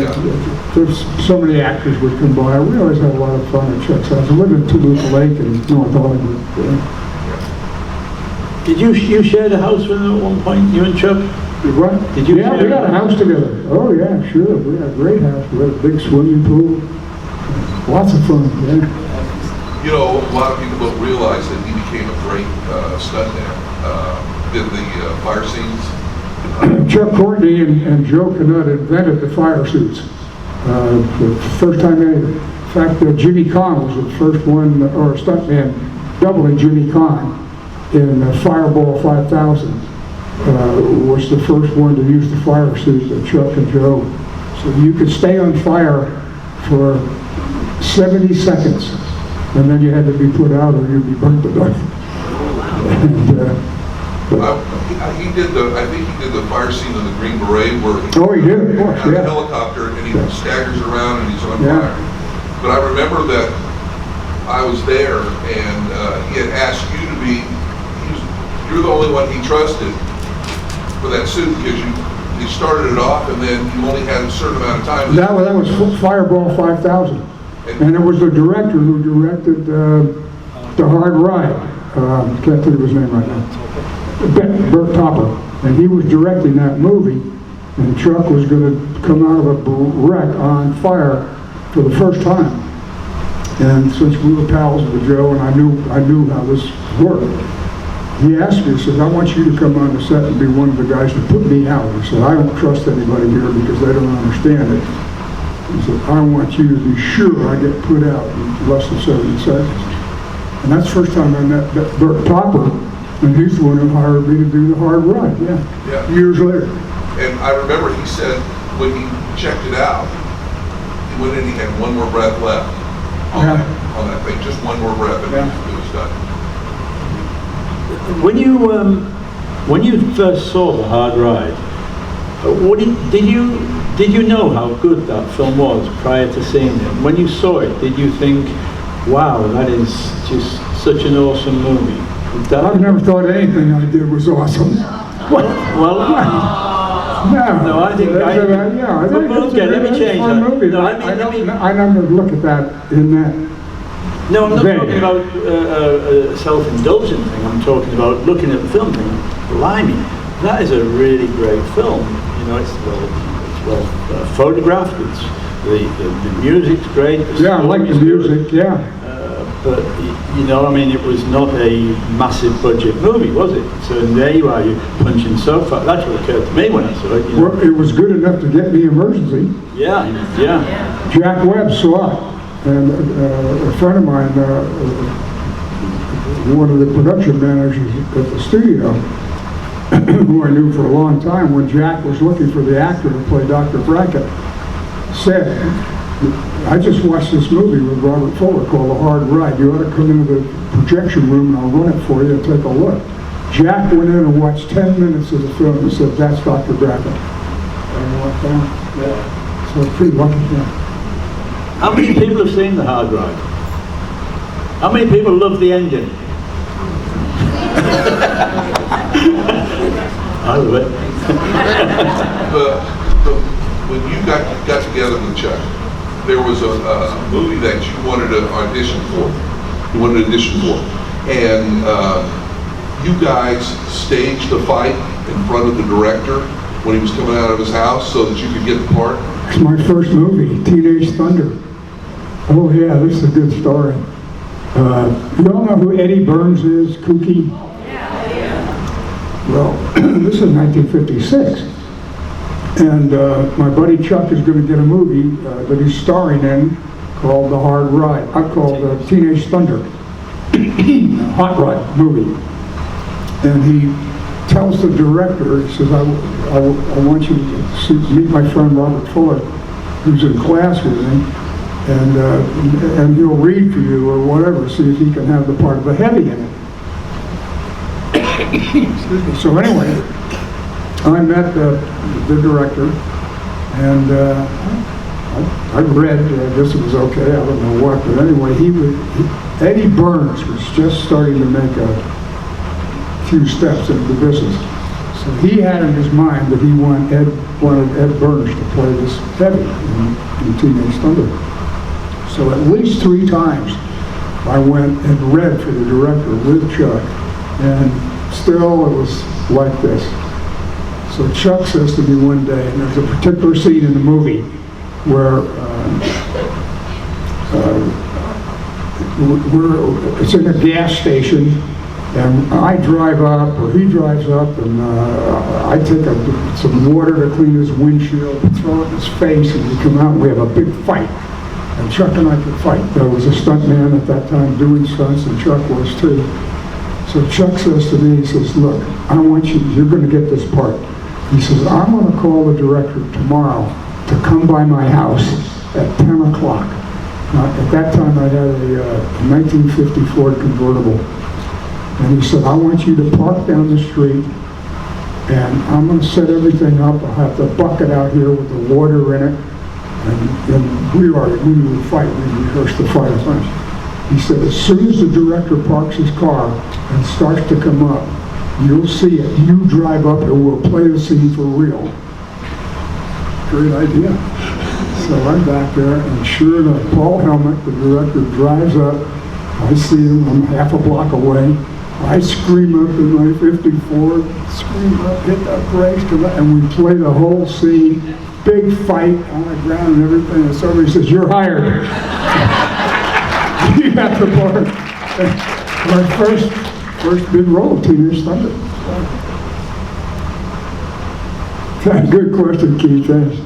there's so many actors would come by. We always had a lot of fun at Chuck's house. I lived in Toulouse Lake in North Hollywood. Did you share the house with him at one point, you and Chuck? Did what? Did you Yeah, we share got a house together. Oh, yeah, sure. We had a great house. We had a big swimming pool. Lots of fun, yeah. You know, a lot of people don't realize that he became a great stuntman. Did the fire scenes. Chuck Courtney and Joe Canutt invented the fire suits. The first time in fact, Jimmy Kahn was the first one, or a stuntman, doubling Jimmy Kahn in Fireball 5000. Was the first one to use the fire suits, Chuck and Joe. So you could stay on fire for 70 seconds, and then you had to be put out or you'd be burnt to death. He did I think he did the fire scene in the Green Beret where he, oh, he did, of course, had yeah. a helicopter and he staggers around and he's on Yeah. fire. But I remember that I was there and he had asked you to be, you're the only one he trusted for that suit because you started it off and then you only had a certain amount of time. That was Fireball 5000. And it was the director who directed The Hard Ride. Can't think of his name right now. Bert Topper. And he was directing that movie. And Chuck was going to come out of a wreck on fire for the first time. And since we were pals with Joe and I knew how this worked, he asked me, he said, I want you to come on the set and be one of the guys to put me out. He said, I don't trust anybody here because they don't understand it. He said, I want you to be sure I get put out in less than 70 seconds. And that's the first time I met Bert Topper, and he's the one who hired me to do The Hard Ride, yeah. Years later. And I remember he said when he checked it out, he went in, he had one more breath left on that thing, just one more breath, and it was done. When you first saw The Hard Ride, did you know how good that film was prior to seeing it? When you saw it, did you think, wow, that is just such an awesome movie? I've never thought anything I did was awesome. Well, no, I think let me change that. Movie. No, I never look at that in that. No, I'm not talking about a self-indulgent thing. I'm talking about looking at the film thing. Blimey, that is a really great film. You know, it's well photographed. It's the music's great. Yeah, I like the music. Good. Yeah. But you know, I mean, it was not a massive budget movie, was it? So there you are, you're punching so far. That's what occurred to me when I saw it. You know? Well, it was good enough to get me Emergency. Yeah. Jack Webb saw it, and a friend of mine, one of the production managers at the studio, who I knew for a long time, when Jack was looking for the actor to play Dr. Brackett, said, I just watched this movie with Robert Fuller called The Hard Ride. You ought to come into the projection room and I'll run it for you and take a look. Jack went in and watched 10 minutes of the film and said, that's Dr. Brackett. And I went down. Yeah. So pretty lucky, yeah. How many people have seen The Hard Ride? How many people love the ending? I love it. When you got together with Chuck, there was a movie that you wanted to audition for. And you guys staged the fight in front of the director when he was coming out of his house so that you could get the part. It's my first movie, Teenage Thunder. Oh yeah, this is a good story. You all know who Eddie Burns is, Kooky? Yeah. Well, this is 1956. And my buddy Chuck is going to get a movie that he's starring in called The Hard Ride. Called Teenage Thunder. Hot Rod movie. And he tells the director, he says, I want you to meet my friend Robert Fuller, who's in class with me, and he'll read for you or whatever, see if he can have the part of the heavy in it. Excuse me. So anyway, I met the director, and I read, I guess it was okay, I don't know what, but anyway, Eddie Burns was just starting to make a few steps into the business. So he had in his mind that he wanted Ed Burns to play this heavy in Teenage Thunder. So at least 3 times I went and read for the director with Chuck, and still it was like this. So Chuck says to me one day, and there's a particular scene in the movie where it's in a gas station, and I drive up, or he drives up, and I take some water to clean his windshield, throw it in his face, and we come out and we have a big fight. And Chuck and I could fight. There was a stunt man at that time doing stunts, and Chuck was too. So Chuck says to me, he says, look, I want you're going to get this part. He says, I'm going to call the director tomorrow to come by my house at 10 o'clock. Now, at that time, I had a 1950 Ford convertible. And he said, I want you to park down the street, and I'm going to set everything up. I'll have the bucket out here with the water in it. And we were fighting, we rehearsed the fight a bunch. He said, as soon as the director parks his car and starts to come up, you'll see it. You drive up and we'll play the scene for real. Great idea. So I'm back there, and sure enough, Paul Helmick, the director, drives up. I see him, I'm half a block away. I scream up in my 54, scream up, hit the brakes, and we play the whole scene. Big fight on the ground and everything, and somebody says, you're hired. You got the part. My first big role, Teenage Thunder. Good question, Keith, thanks.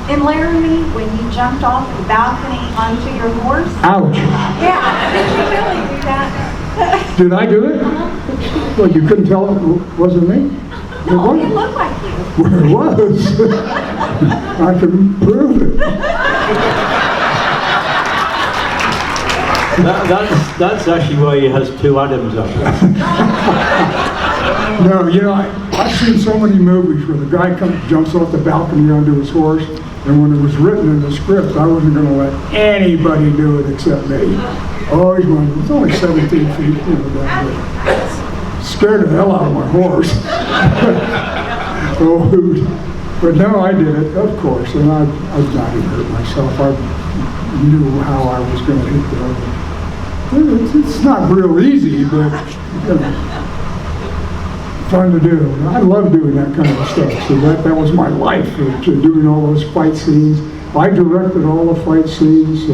In Laramie, when you jumped off the balcony onto your horse. Ouch. Yeah, did you really do that? Did I do it? Well, you couldn't tell it wasn't me? No, it looked like you. Well, it was. I can prove it. That's actually why he has two Adams up there. No, you know, I've seen so many movies where the guy jumps off the balcony onto his horse, and when it was written in the script, I wasn't going to let anybody do it except me. Always wanted, it's only 17 feet, you know, down there. Scared the hell out of my horse. Oh, but no, I did it, of course, and I was not even hurt myself. I knew how I was going to hit the. It's not real easy, but you know, fun to do. I love doing that kind of stuff. So that was my life, doing all those fight scenes. I directed all the fight scenes,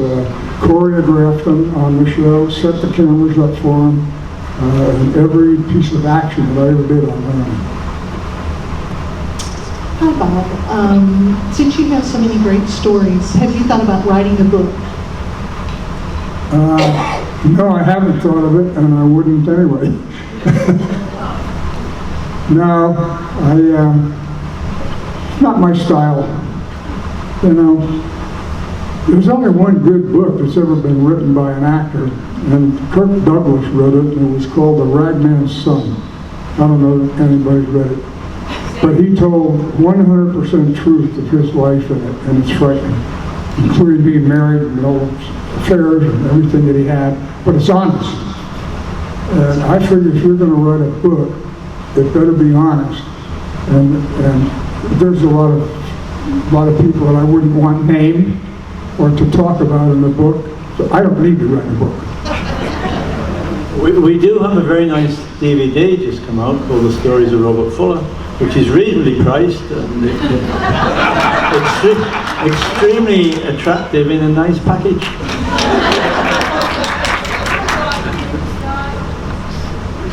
choreographed them on the show, set the cameras up for them, and every piece of action that I ever did on them. Hi, Bob. Since you have so many great stories, have you thought about writing a book? No, I haven't thought of it, and I wouldn't anyway. No, it's not my style. You know, there's only one good book that's ever been written by an actor, and Kirk Douglas wrote it, and it was called The Ragman's Son. I don't know if anybody's read it. But he told 100% truth of his life in it, and it's frightening, including being married and all affairs and everything that he had, but it's honest. And I figure if you're going to write a book, it better be honest. And there's a lot of people that I wouldn't want named or to talk about in the book, so I don't need to write a book. We do have a very nice DVD just come out called The Stories of Robert Fuller, which is reasonably priced and extremely attractive in a nice package.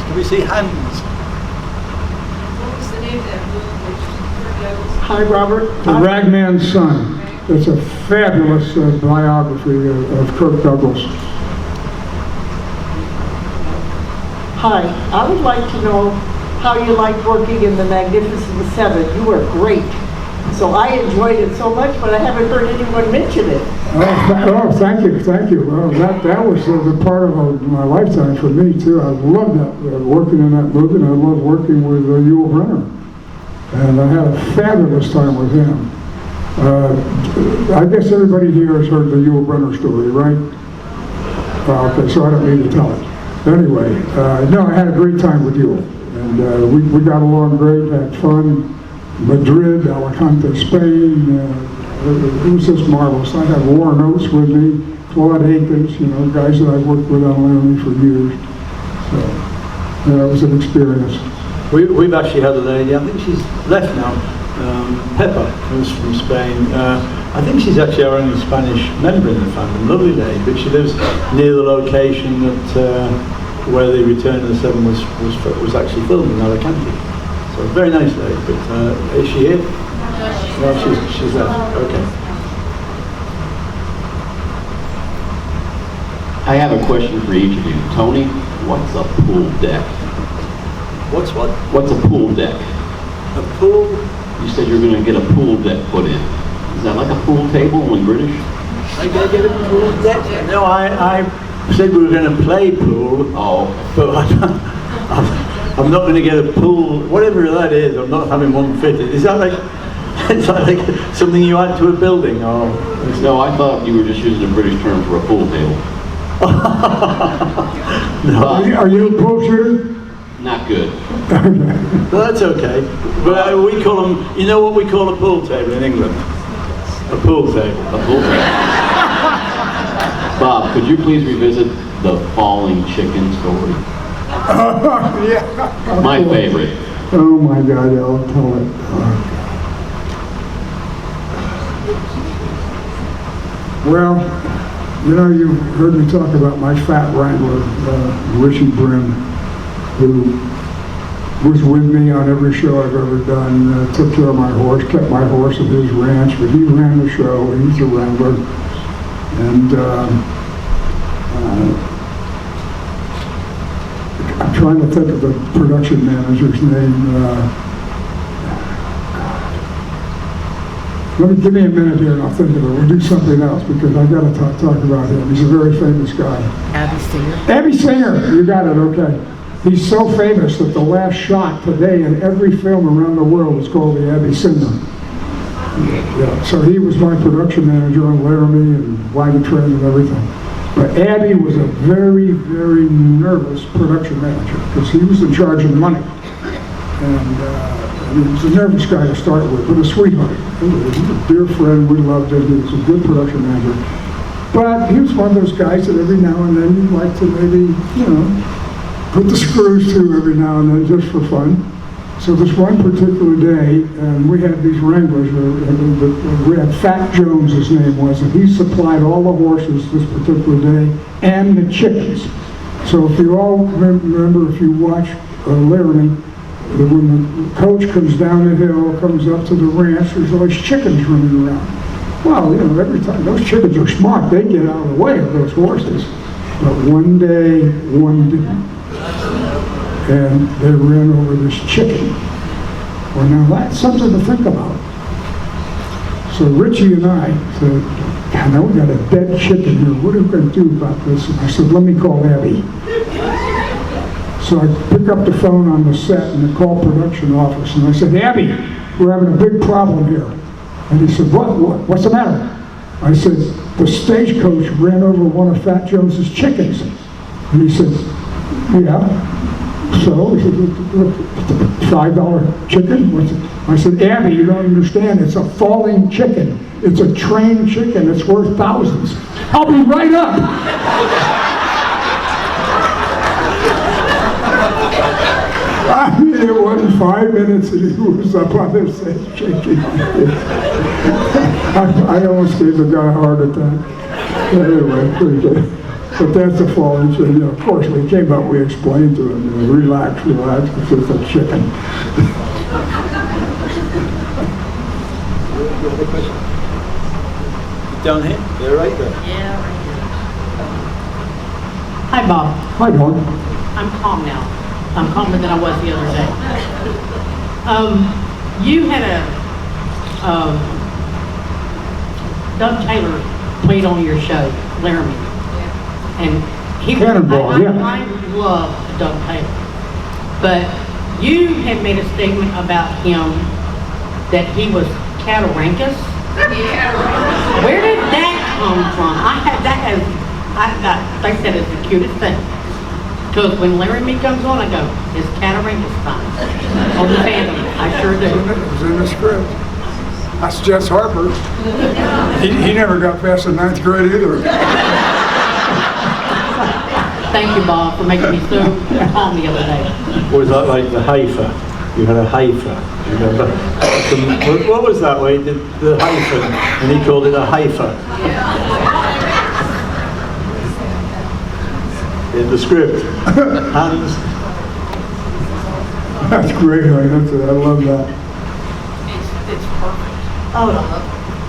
Can we see hands? Hi, Robert. The Ragman's Son. It's a fabulous biography of Kirk Douglas. Hi, I would like to know how you liked working in the Magnificent Seven. You were great. So I enjoyed it so much, but I haven't heard anyone mention it. Oh, thank you. Well, that was the part of my lifetime for me, too. I loved that, working in that movie, and I loved working with Yul Brynner. And I had a fabulous time with him. I guess everybody here has heard the Yul Brynner story, right? Okay, so I don't need to tell it. Anyway, no, I had a great time with Yul. And we got along great, had fun. Madrid, Alicante, Spain. It was just marvelous. I had Warren Oates with me, Claude Akins, guys that I've worked with on Laramie for years. So, yeah, it was an experience. We've actually had a lady, I think she's left now, Pepper, who's from Spain. I think she's actually our only Spanish member in the fandom, lovely lady, but she lives near the location that where the Return of the Seven was actually filmed in Alicante. So very nice lady, but is she here? No, she's left, okay. I have a question for each of you. Tony, what's a pool deck? What's what? What's a pool deck? A pool? You said you're going to get a pool deck put in. Is that like a pool table in British? I gotta get a pool deck? No, I said we were going to play pool. Oh. But I'm not going to get a pool, whatever that is. I'm not having one fitted. Is that like something you add to a building? Or no, I thought you were just using a British term for a pool table. No. Are you a pool shooter? Not good. Well, that's okay. But we call them, you know what we call a pool table in England? A pool table. A pool table. Bob, could you please revisit the falling chicken story? Yeah. My favorite. Oh my God, I'll tell it. Well, you've heard me talk about my fat wrangler, Richie Brim, who was with me on every show I've ever done, took care of my horse, kept my horse at his ranch, but he ran the show, he's a wrangler. And I'm trying to think of the production manager's name. Give me a minute here and I'll think of it. We'll do something else because I've got to talk about him. He's a very famous guy. Abby Singer. Abby Singer, you got it, okay. He's so famous that the last shot today in every film around the world is called the Abby Singer. Yeah, so he was my production manager on Laramie and Wagon Train and everything. But Abby was a very, very nervous production manager because he was in charge of the money. And he was a nervous guy to start with, but a sweetheart. He was a dear friend, we loved him, he was a good production manager. But he was one of those guys that every now and then you'd like to maybe, put the screws to every now and then just for fun. So this one particular day, we had these wranglers, we had Fat Jones, his name was, and he supplied all the horses this particular day and the chickens. So if you all remember, if you watch Laramie, when the coach comes down the hill, comes up to the ranch, there's always chickens running around. Well, every time, those chickens are smart, they get out of the way of those horses. But one day, one didn't. And they ran over this chicken. Well, now that's something to think about. So Richie and I said, God, now we got a dead chicken here. What are we going to do about this? And I said, let me call Abby. So I pick up the phone on the set and I call production office and I said, Abby, we're having a big problem here. And he said, what's the matter? I said, the stagecoach ran over one of Fat Jones's chickens. And he said, yeah. So he said, $5 chicken? I said, Abby, you don't understand. It's a falling chicken. It's a trained chicken. It's worth thousands. I'll be right up. I mean, it wasn't 5 minutes and he was up on the stage shaking. I almost gave the guy a heart attack. Anyway, pretty good. But that's the falling chicken. Of course, when he came up, we explained to him, relax, it's just a chicken. Down here? They're right there. Yeah, right Hi, Bob. Hi, Dawn. I'm calm now. I'm calmer than I was the other day. You had Doug Taylor played on your show, Laramie. And he Cannonball, yeah. I love Doug Taylor. But you had made a statement about him that he was catarancus. Where did that come from? They said it's the cutest thing. Because when Laramie comes on, I go, is catarancus fine? On the Fandom, I sure do. It was in the script. That's Jess Harper. He never got past the 9th grade either. Thank you, Bob, for making me so calm the other day. Was that like the heifer? You had a heifer, remember? What was that way? He did the hyphen, and he called it a heifer. In the script. Hans. That's great, I love that. It's perfect. Oh,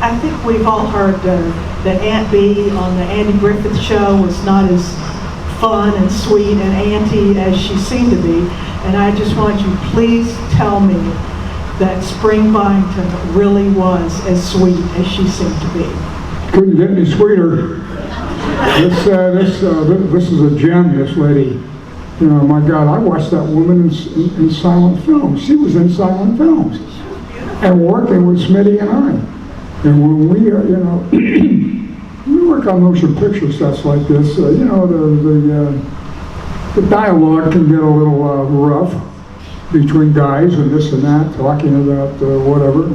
I think we've all heard that Aunt Bee on the Andy Griffith Show was not as fun and sweet and auntie as she seemed to be. And I just want you, please tell me that Spring Byington really was as sweet as she seemed to be. Couldn't get any sweeter. This is a gem, this lady. You know, my God, I watched that woman in silent films. She was in silent films. And working with Smitty and I. And when we, we work on motion picture sets like this, the dialogue can get a little rough between guys and this and that, talking about whatever.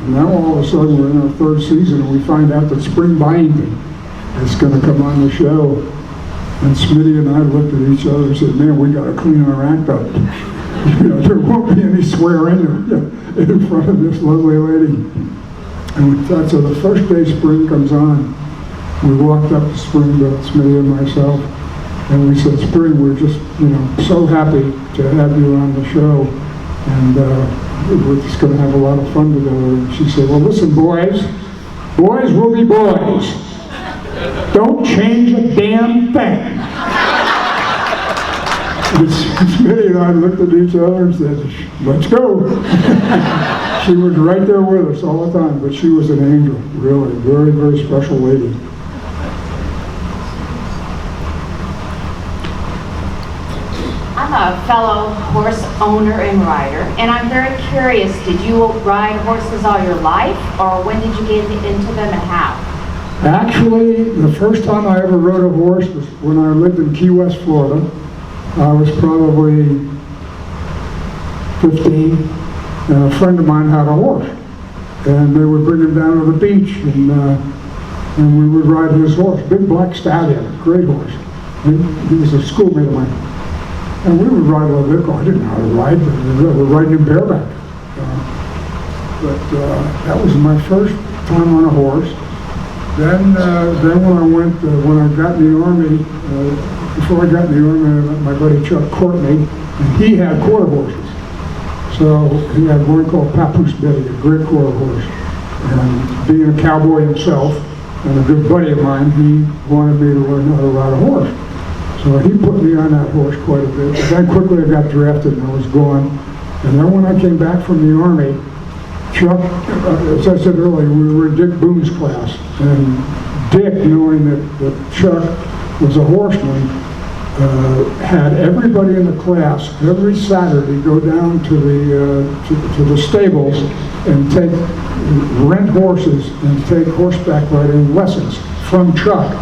Now all of a sudden we're in our 3rd season and we find out that Spring Byington is going to come on the show. And Smitty and I looked at each other and said, man, we got to clean our act up. There won't be any swearing in front of this lovely lady. And we thought, so the first day Spring comes on, we walked up to Spring, Smitty and myself, and we said, Spring, we're just, so happy to have you on the show, and we're just going to have a lot of fun together. And she said, well, listen, boys will be boys. Don't change a damn thing. And Smitty and I looked at each other and said, let's go. She was right there with us all the time, but she was an angel, really, very, very special lady. I'm a fellow horse owner and rider, and I'm very curious, did you ride horses all your life, or when did you get into them and how? Actually, the first time I ever rode a horse was when I lived in Key West, Florida. I was probably 15, and a friend of mine had a horse. And they would bring him down to the beach, and we would ride his horse, big black stallion, great horse. He was a schoolmate of mine. And we would ride a vehicle. I didn't know how to ride, but we were riding him bareback. But that was my first time on a horse. Then when I got in the Army, before I got in the Army, I met my buddy Chuck Courtney, and he had quarter horses. So he had one called Papoose Betty, a great quarter horse. And being a cowboy himself, and a good buddy of mine, he wanted me to learn how to ride a horse. So he put me on that horse quite a bit. But then quickly I got drafted and I was gone. And then when I came back from the Army, Chuck, as I said earlier, we were in Dick Boone's class. And Dick, knowing that Chuck was a horseman, had everybody in the class every Saturday go down to the stables and rent horses and take horseback riding lessons from Chuck,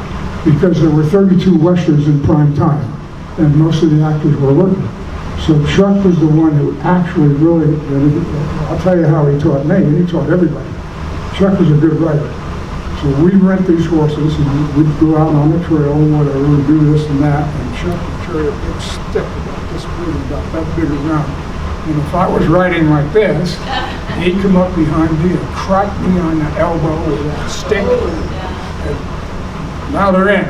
because there were 32 westerns in prime time and most of the actors were working. So Chuck was the one who actually really, I'll tell you how he taught me, and he taught everybody. Chuck was a good rider. So we'd rent these horses and we'd go out on the trail and whatever and do this and that, and Chuck would carry a big stick about this big, about that big around. And if I was riding like this, he'd come up behind me and crack me on the elbow with that stick. And now they're in.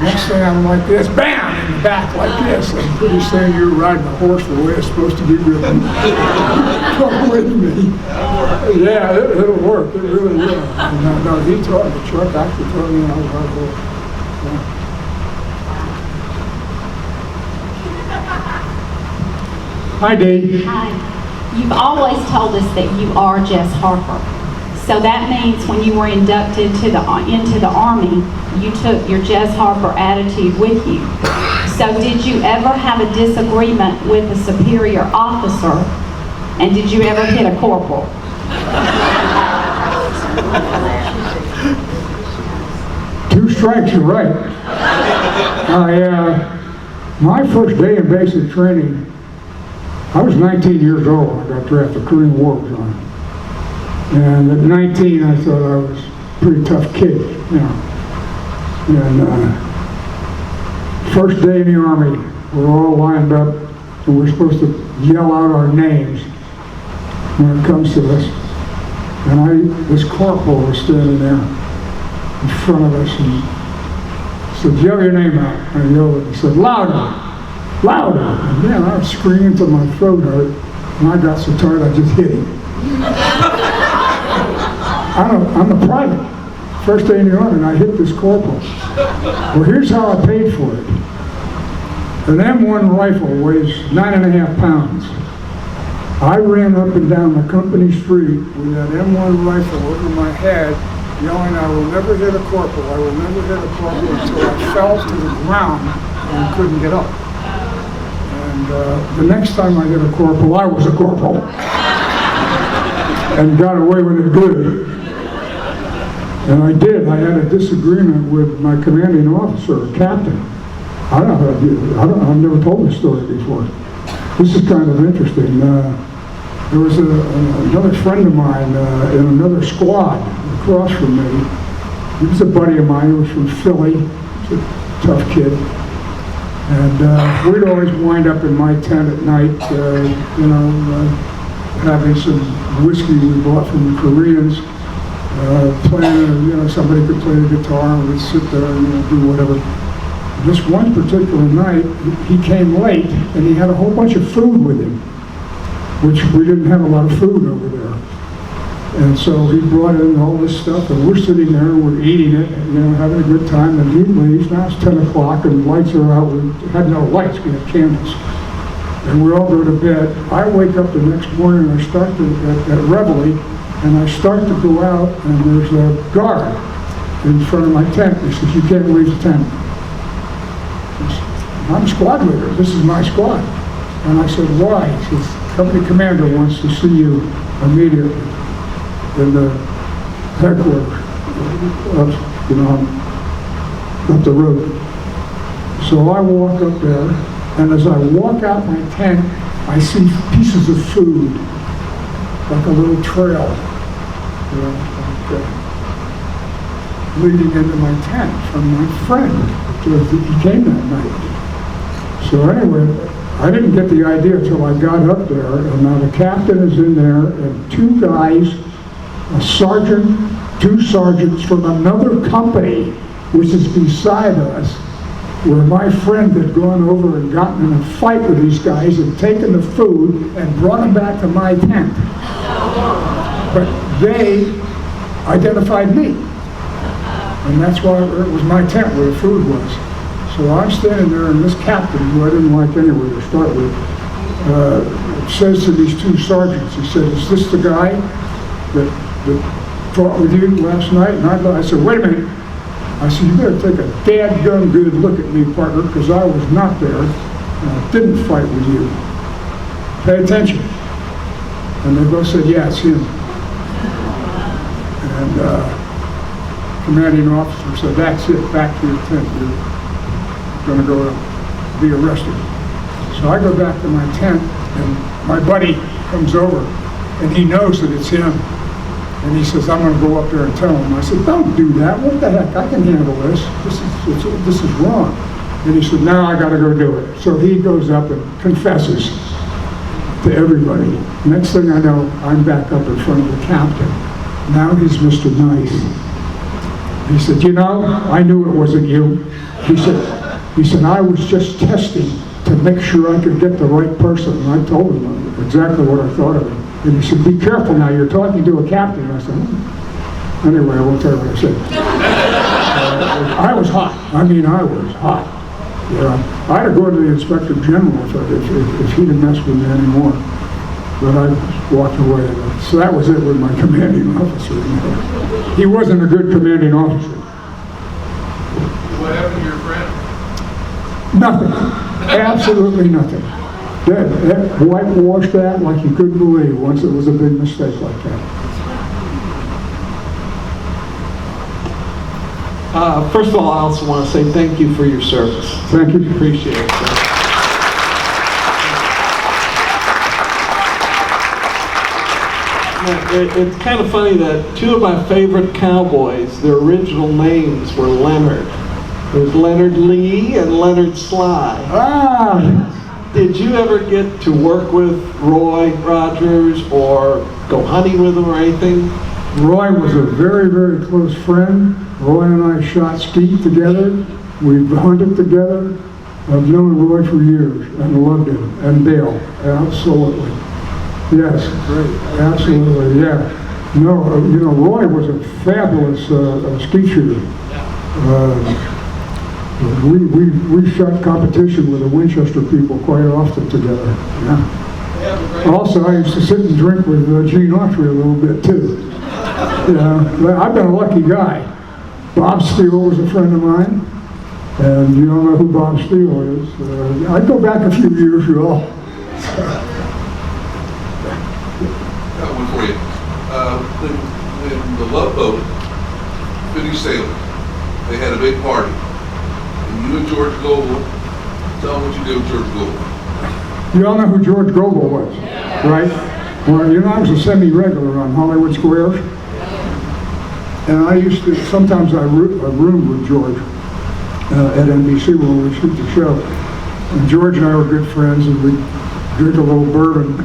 Next thing I'm like this, bam, in the back like this. And pretty soon you're riding a horse the way it's supposed to be ridden. Come with me. Yeah, it'll work. It really will. And, no, he taught me. Chuck actually taught me how to ride a horse. Yeah. Hi, Dave. Hi. You've always told us that you are Jess Harper. So that means when you were inducted into the Army, you took your Jess Harper attitude with you. So did you ever have a disagreement with a superior officer? And did you ever hit a corporal? 2 strikes, you're right. My first day in basic training, I was 19 years old. I got drafted. Korean War was on. And at 19, I thought I was a pretty tough kid, you know. And first day in the Army, we're all lined up, and we're supposed to yell out our names when it comes to this. And this corporal was standing there in front of us and said, "Yell your name out." And I yelled it. He said, "Louder, louder." And man, I was screaming till my throat hurt, and I got so tired I just hit him. I'm a private, first day in the Army, and I hit this corporal. Well, here's how I paid for it. An M1 rifle weighs 9.5 pounds. I ran up and down the company street with that M1 rifle over my head, yelling, "I will never hit a corporal, I will never hit a corporal," until I fell to the ground and couldn't get up. And the next time I hit a corporal, I was a corporal. And got away with it good. And I did. I had a disagreement with my commanding officer, a captain. I've never told this story before. This is kind of interesting. There was another friend of mine in another squad across from me. He was a buddy of mine. He was from Philly. He was a tough kid. And we'd always wind up in my tent at night, having some whiskey we bought from the Koreans, playing, somebody could play the guitar, and we'd sit there and do whatever. This one particular night, he came late, and he had a whole bunch of food with him, which we didn't have a lot of food over there. And so he brought in all this stuff, and we're sitting there, we're eating it, having a good time, and he leaves. Now it's 10 o'clock, and the lights are out. We had no lights, we had candles. And we all go to bed. I wake up the next morning, and I start at Reveille, and I start to go out, and there's a guard in front of my tent. He says, "You can't leave the tent." "I'm squad leader. This is my squad." And I said, "Why?" He says, "Company commander wants to see you immediately in the headquarters, up the road." So I walk up there, and as I walk out my tent, I see pieces of food, like a little trail, leading into my tent from my friend. He came that night. So anyway, I didn't get the idea until I got up there, and now the captain is in there, and two guys, a sergeant, two sergeants from another company, which is beside us, where my friend had gone over and gotten in a fight with these guys and taken the food and brought them back to my tent. But they identified me. And that's why it was my tent where the food was. So I'm standing there, and this captain, who I didn't like anyway to start with, says to these two sergeants, he said, "Is this the guy that fought with you last night?" And I said, "Wait a minute." I said, "You better take a dadgum good look at me, partner, because I was not there, and I didn't fight with you. Pay attention." And they both said, "Yeah, it's him." And commanding officer said, "That's it, back to your tent. You're going to go be arrested." So I go back to my tent, and my buddy comes over, and he knows that it's him. And he says, "I'm going to go up there and tell him." I said, "Don't do that. What the heck? I can handle this. This is wrong." And he said, "No, I got to go do it." So he goes up and confesses to everybody. Next thing I know, I'm back up in front of the captain. Now he's Mr. Nice. He said, "I knew it wasn't you." He said, "I was just testing to make sure I could get the right person." And I told him exactly what I thought of him. And he said, "Be careful now, you're talking to a captain." And I said, Anyway, I won't tell you what I said. I was hot. I mean, I was hot. I'd have gone to the Inspector General if he'd have messed with me anymore. But I walked away. So that was it with my commanding officer. He wasn't a good commanding officer. What happened to your friend? Nothing. Absolutely nothing. That whitewashed that like you couldn't believe once it was a big mistake like that. First of all, I also want to say thank you for your service. Thank you. Appreciate it. It's kind of funny that two of my favorite cowboys, their original names were Leonard. There's Leonard Lee and Leonard Sly. Did you ever get to work with Roy Rogers or go hunting with him or anything? Roy was a very, very close friend. Roy and I shot skeet together. We've hunted together. I've known Roy for years and loved him. And Dale, absolutely. Yes, absolutely, yeah. No, Roy was a fabulous skeet shooter. We shot competition with the Winchester people quite often together. Yeah. Also, I used to sit and drink with Gene Autry a little bit too. Yeah, I've been a lucky guy. Bob Steele was a friend of mine, and you don't know who Bob Steele is. I go back a few years, y'all. Got one for you. When the Love Boat finished sailing, they had a big party. And you and George Goebel, tell them what you did with George Goebel. You all know who George Goebel was, right? Well, I was a semi-regular on Hollywood Squares. And I used to, sometimes I roomed with George at NBC when we shoot the show. And George and I were good friends, and we'd drink a little bourbon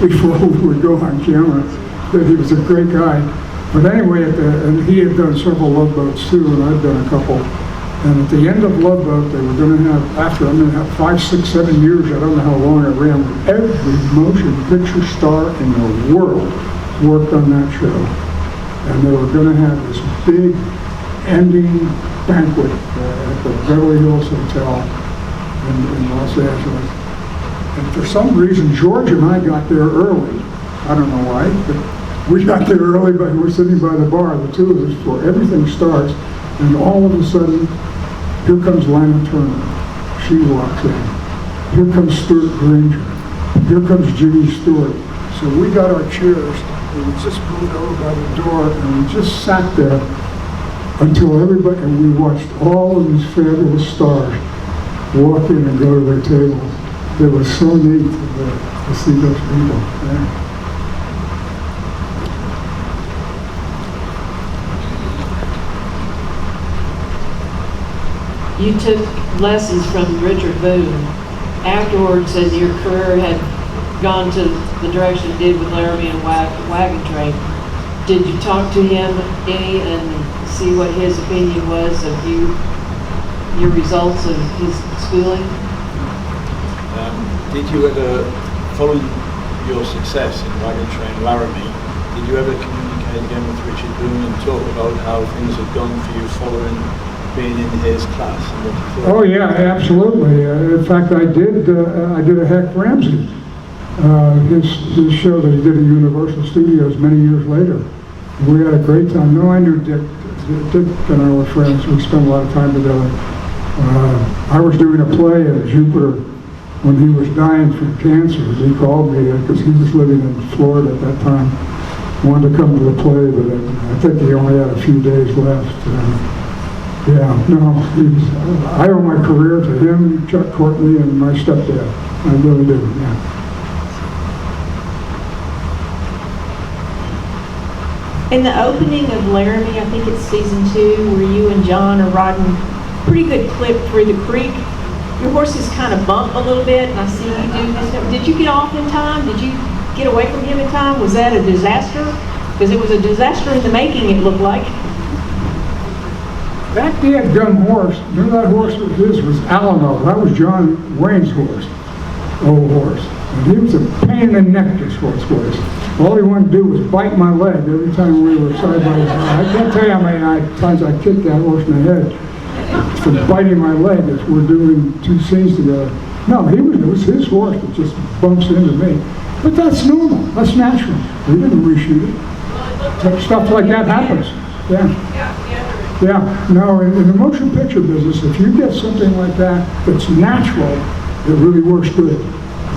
before we would go on camera. He was a great guy. But anyway, and he had done several Love Boats too, and I'd done a couple. And at the end of Love Boat, they were going to have, I'm going to have 5, 6, 7 years, I don't know how long it ran, but every motion picture star in the world worked on that show. And they were going to have this big ending banquet at the Beverly Hills Hotel in Los Angeles. And for some reason, George and I got there early. I don't know why, but we got there early, but we were sitting by the bar, the two of us, before everything starts. And all of a sudden, here comes Lana Turner. She walks in. Here comes Stuart Granger. Here comes Jimmy Stewart. So we got our chairs, and we just moved over by the door, and we just sat there until everybody, and we watched all of these fabulous stars walk in and go to their tables. It was so neat to see those people. Yeah. You took lessons from Richard Boone afterwards, as your career had gone to the direction it did with Laramie and Wagon Train. Did you talk to him any and see what his opinion was of your results of his schooling? Did you ever, following your success in Wagon Train Laramie, did you ever communicate again with Richard Boone and talk about how things had gone for you following being in his class? And what you thought? Oh yeah, absolutely. In fact, I did a Heck Ramsey, his show that he did at Universal Studios many years later. We had a great time. No, I knew Dick. Dick and I were friends. We spent a lot of time together. I was doing a play at Jupiter when he was dying from cancer. He called me because he was living in Florida at that time. Wanted to come to the play, but I think he only had a few days left. Yeah, no, I owe my career to him, Chuck Courtney, and my stepdad. I really do, yeah. In the opening of Laramie, I think it's season 2, where you and John are riding pretty good clip through the creek. Your horses kind of bump a little bit, and I see you do this. Did you get off in time? Did you get away from him in time? Was that a disaster? Because it was a disaster in the making, it looked like. That dead gun horse, you know that horse of his was Alamo. That was John Wayne's horse, old horse. And he was a pain in the neck, this horse was. All he wanted to do was bite my leg every time we were side by side. I can't tell you how many times I kicked that horse in the head for biting my leg if we're doing 2 scenes together. No, it was his horse that just bumps into me. But that's normal, that's natural. We didn't reshoot it. Stuff like that happens, yeah. Yeah, no, in the motion picture business, if you get something like that that's natural, it really works good.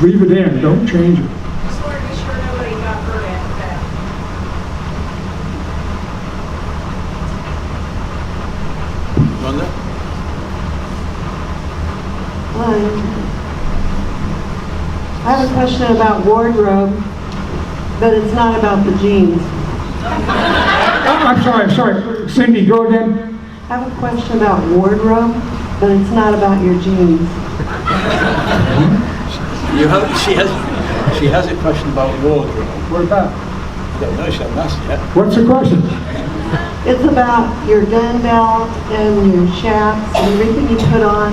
Leave it in, don't change it. Just wanted to be sure nobody got hurt after that. Rhonda? I have a question about wardrobe. but it's not about the jeans. I'm sorry, Cindy, go again. I have a question about wardrobe, but it's not about your jeans. She has a question about wardrobe. What about? I don't know, she hasn't asked yet. What's the question? It's about your gun belt and your chaps and everything you put on.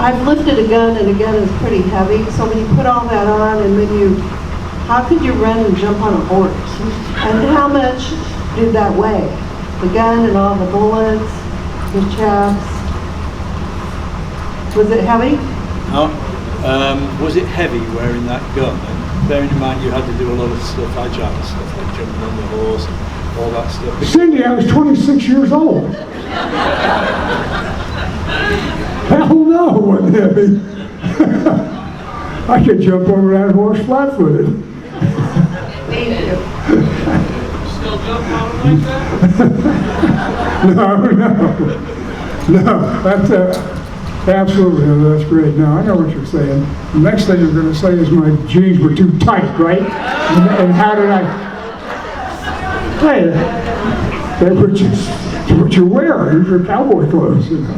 I've lifted a gun, and a gun is pretty heavy, so when you put all that on and then how could you run and jump on a horse? And how much did that weigh? The gun and all the bullets, the chaps. Was it heavy? No. Was it heavy wearing that gun? And bearing in mind you had to do a lot of stuff, agile stuff, like jumping on the horse and all that stuff. Cindy, I was 26 years old. Hell no, it wasn't heavy. I could jump over that horse flat-footed. Thank you. Still jump on them like that? No, that's absolutely, that's great. Now, I know what you're saying. The next thing you're going to say is my jeans were too tight, right? And how did I? Hey, they were just what you wear. These are cowboy clothes, you know.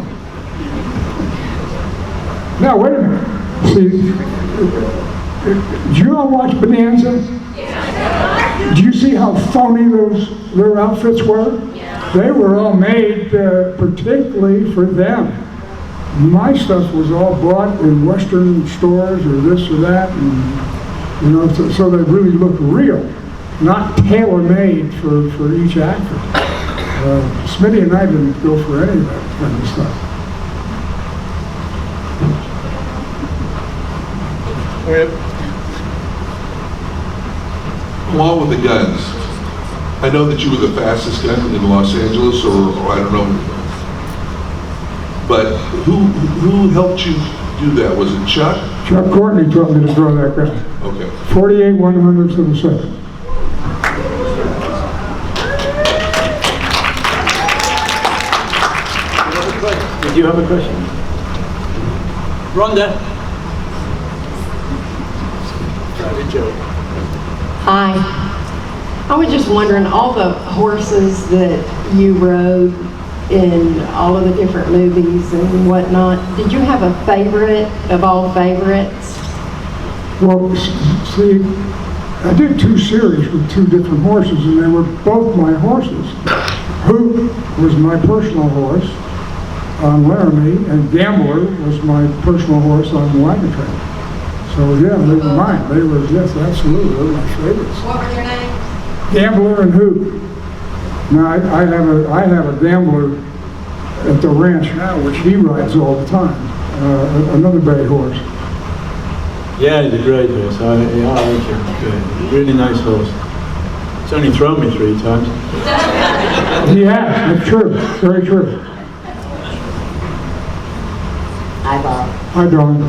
Now, wait a minute. See, did you all watch Bonanza? Do you see how phony their outfits were? They were all made particularly for them. My stuff was all bought in Western stores or this or that, and you know, so they really looked real, not tailor-made for each actor. Smitty and I didn't go for any of that kind of stuff. Along with the guns, I know that you were the fastest gun in Los Angeles, or I don't know, but who helped you do that? Was it Chuck? Chuck Courtney taught me to throw that gun. Okay. 48 100ths of a second. Did you have a question? Rhonda? Sorry, Joe. Hi. I was just wondering, all the horses that you rode in all of the different movies and whatnot, did you have a favorite of all favorites? Well, see, I did 2 series with 2 different horses, and they were both my horses. Hoop was my personal horse on Laramie, and Gambler was my personal horse on Wagon Train. So yeah, they were mine. They were, yes, absolutely, they were my favorites. What were their names? Gambler and Hoop. Now I have a Gambler at the ranch now, which he rides all the time. Another bay horse. Yeah, he's a great horse. I like him. Really nice horse. He's only thrown me 3 times. Yeah, that's true. Very true. Hi, Bob. Hi, Dawn.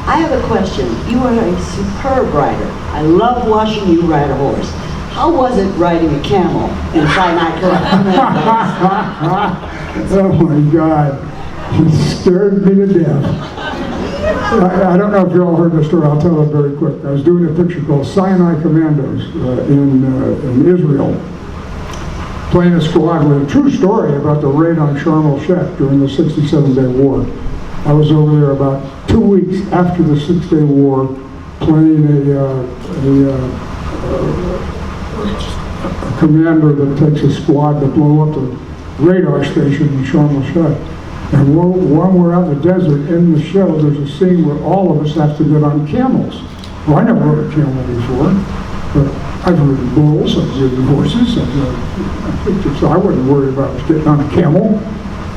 I have a question. You are a superb rider. I love watching you ride a horse. How was it riding a camel in Sinai? Oh my God, he scared me to death. I don't know if you all heard the story. I'll tell it very quick. I was doing a picture called Sinai Commandos in Israel, playing a squad with a true story about the raid on Sharm el-Sheikh during the 67-day war. I was over there about 2 weeks after the 6-day war, playing a commander that takes a squad to blow up a radar station in Sharm el-Sheikh. And when we're out in the desert, in the show, there's a scene where all of us have to get on camels. Well, I never rode a camel before, but I've ridden bulls, I've ridden horses, so I wasn't worried about getting on a camel.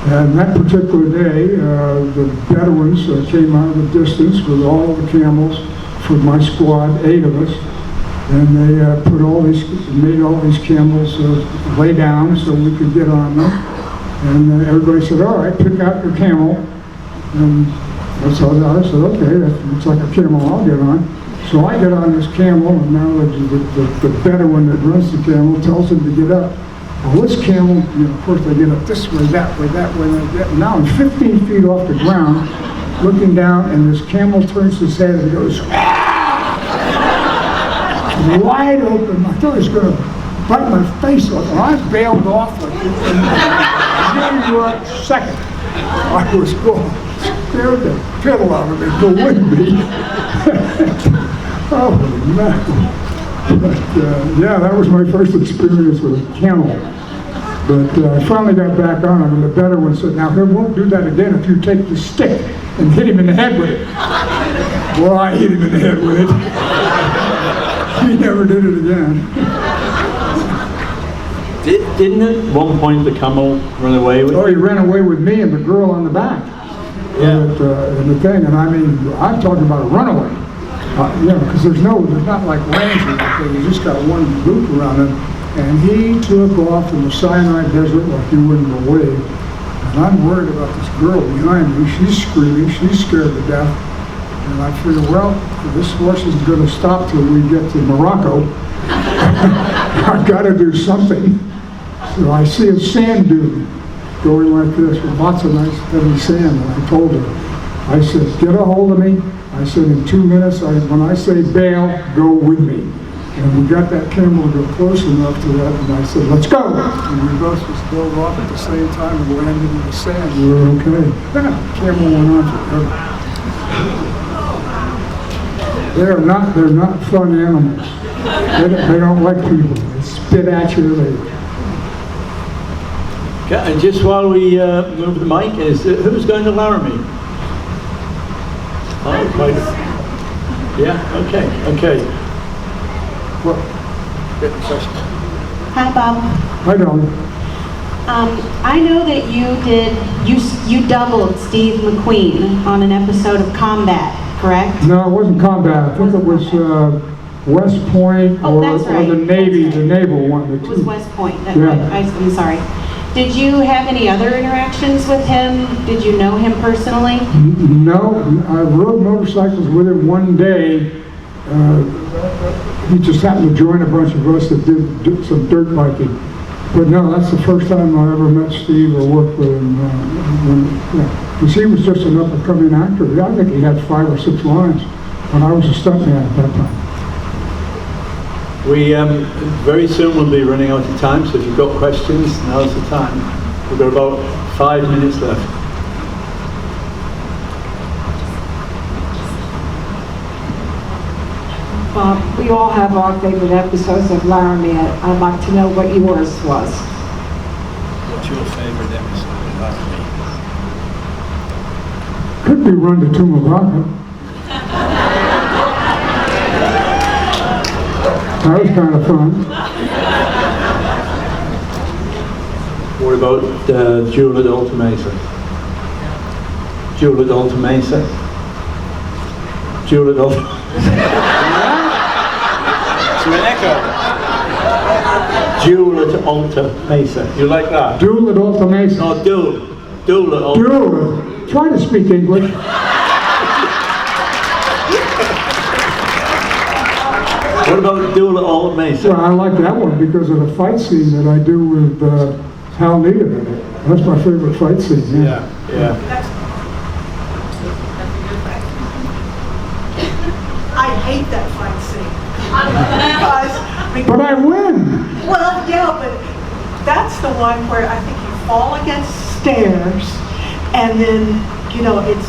And that particular day, the Bedouins came out of the distance with all the camels for my squad, 8 of us. And they made all these camels lay down so we could get on them. And everybody said, all right, pick out your camel. And so I said, okay, that looks like a camel, I'll get on. So I get on this camel, and now the Bedouin that runs the camel tells him to get up. Well, this camel, of course, they get up this way, that way, that way, that way. Now I'm 15 feet off the ground, looking down, and this camel turns his head and goes, wide open. I thought he was going to bite my face off, and I bailed off like you were second. I was going, scared the piddle out of me, believe me. Oh, man. But, yeah, that was my first experience with a kennel. But I finally got back on him, and the better one said, now, he won't do that again if you take the stick and hit him in the head with it. Well, I hit him in the head with it. He never did it again. Didn't at one point the camel run away with you? Oh, he ran away with me and the girl on the back. Yeah. And the thing, and I mean, I'm talking about a runaway. You know, because there's not like lanes or anything. You just got one loop around him. And he took off in the Sinai Desert like you wouldn't believe. And I'm worried about this girl behind me. She's screaming. She's scared to death. And I figured, well, this horse isn't going to stop till we get to Morocco. I've got to do something. So I see a sand dune going like this with lots of nice heavy sand. And I told her, I said, get a hold of me. I said, in 2 minutes, when I say bail, go with me. And we got that camel to go close enough to that, and I said, let's go. And we both just dove off at the same time and landed in the sand. We were okay. The camel went on forever. They're not fun animals. They don't like people. They spit at you. Okay, and just while we move the mic, who's going to Laramie? Oh, quite. Yeah, okay. What? Hi, Bob. I don't. I know that you doubled Steve McQueen on an episode of Combat, correct? No, it wasn't Combat. I think it was West Point or the Navy, the naval one. It was West Point. Yeah. I'm sorry. Did you have any other interactions with him? Did you know him personally? No, I rode motorcycles with him one day. He just happened to join a bunch of us that did some dirt biking. But no, that's the first time I ever met Steve or worked with him. Because he was just an up-and-coming actor. I think he had 5 or 6 lines when I was a stuntman at that time. We very soon will be running out of time, so if you've got questions, now's the time. We've got about 5 minutes left. Bob, we all have our favorite episodes of Laramie. I'd like to know what yours was. What's your favorite episode of Laramie? Could be Run to Tumavaka. That was kind of fun. What about Jewel at Alta Mesa? Jewel at Alta Mesa? Jewel at Alta It's an echo. Jewel at Alta Mesa. You like that? Duel at Alta Mesa. No, duel. Duel at Alta Mesa. Duel. Try to speak English. What about Duel at Alta Mesa? Well, I like that one because of the fight scene that I do with Hal Needham in it. That's my favorite fight scene. Yeah. I hate that fight scene. But I win. Well, yeah, but that's the one where I think you fall against stairs, and then, you know, it's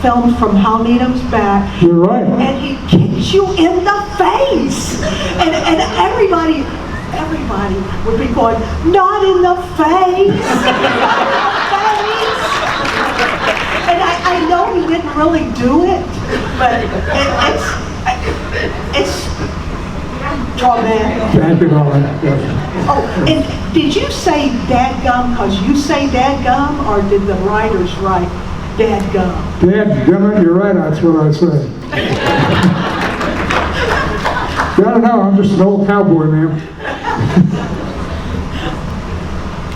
filmed from Hal Needham's back. You're right. And he kicks you in the face. And everybody would be going, not in the face. And I know he didn't really do it, but it's traumatic. Thank you, Helen. Oh, and did you say dadgum because you say dadgum, or did the writers write dadgum? Dadgummit, you're right, that's what I say. I don't know, I'm just an old cowboy, man.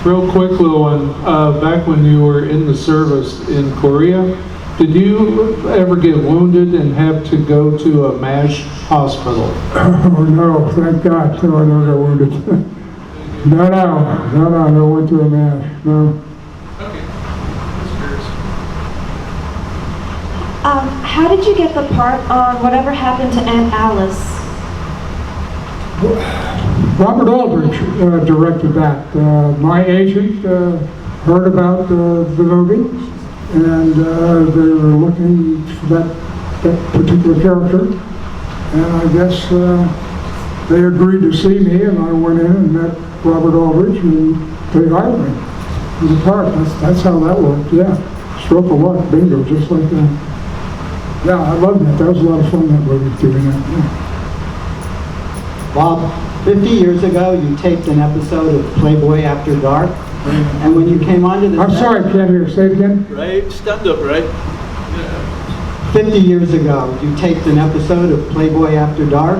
Real quick little one, back when you were in the service in Korea, did you ever get wounded and have to go to a MASH hospital? Oh no, thank God, no, I never got wounded. No, I went to a MASH, no. How did you get the part on Whatever Happened to Aunt Alice? Robert Aldrich directed that. My agent heard about the movie, and they were looking for that particular character, and I guess they agreed to see me, and I went in and met Robert Aldrich, and they hired me for the part. That's how that worked, yeah. Stroke of luck, bingo, just like that. Yeah, I loved that. That was a lot of fun, that movie, doing that, yeah. Bob, 50 years ago, you taped an episode of Playboy After Dark, and when you came onto the I'm set... sorry, I can't hear. Say it again. Right, stand up, right? 50 years ago, you taped an episode of Playboy After Dark,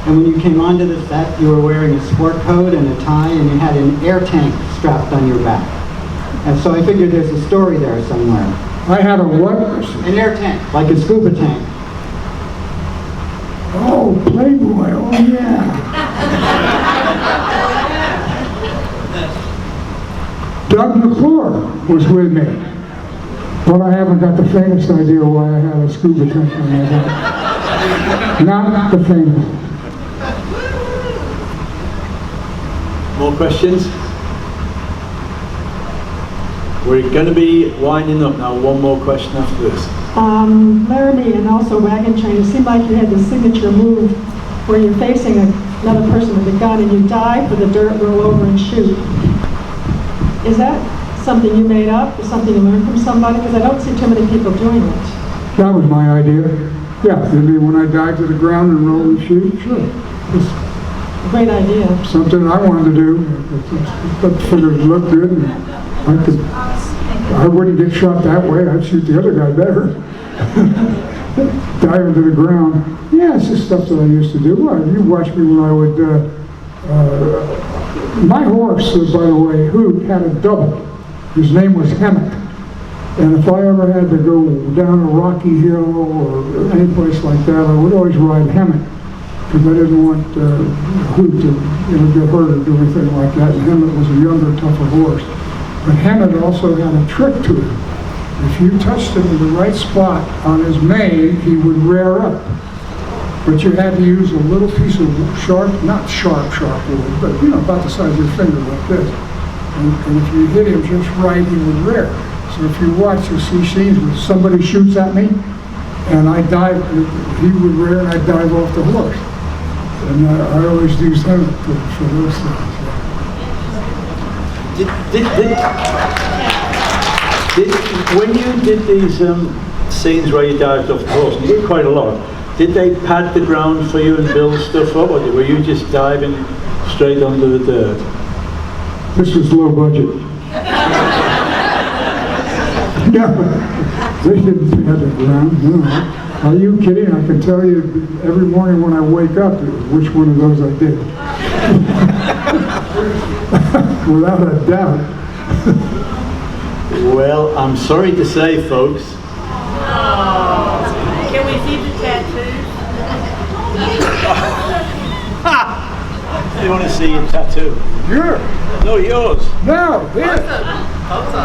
and when you came onto the set, you were wearing a sport coat and a tie, and you had an air tank strapped on your back. And so I figured there's a story there somewhere. I had a what? An air tank, like a scuba tank. Oh, Playboy, oh yeah. Doug McClure was with me, but I haven't got the faintest idea why I had a scuba tank on my back. Not the faintest. More questions? We're going to be winding up now. One more question after this. Laramie and also Wagon Train, it seemed like you had the signature move where you're facing another person with a gun and you dive for the dirt, roll over and shoot. Is that something you made up? Or something you learned from somebody? Because I don't see too many people doing it. That was my idea. Yeah, I mean, when I dive to the ground and roll and shoot, sure. It's great idea. Something I wanted to do. I figured it looked good, and I wouldn't get shot that way. I'd shoot the other guy better. Dive into the ground. Yeah, it's just stuff that I used to do. Well, you watched me when I would. My horse, by the way, Hoot, had a double. His name was Hammett. And if I ever had to go down a rocky hill or any place like that, I would always ride Hammett, because I didn't want Hoot to get hurt or do anything like that. And Hammett was a younger, tougher horse. But Hammett also had a trick to him. If you touched him in the right spot on his mane, he would rear up. But you had to use a little piece of not sharp wood, but about the size of your finger like this. And if you hit him just right, he would rear. So if you watch, you'll see scenes where somebody shoots at me, and I dive, he would rear and I'd dive off the horse. And I always use him for those things. When you did these scenes where you dived off the horse, you did quite a lot, did they pad the ground for you and build stuff up, or were you just diving straight under the dirt? This was low budget. No, they didn't pad the ground, no. Are you kidding? I can tell you every morning when I wake up which one of those I did. Without a doubt. Well, I'm sorry to say, folks. Can we see the tattoos? You want to see your tattoo? Sure. No, yours. No, here.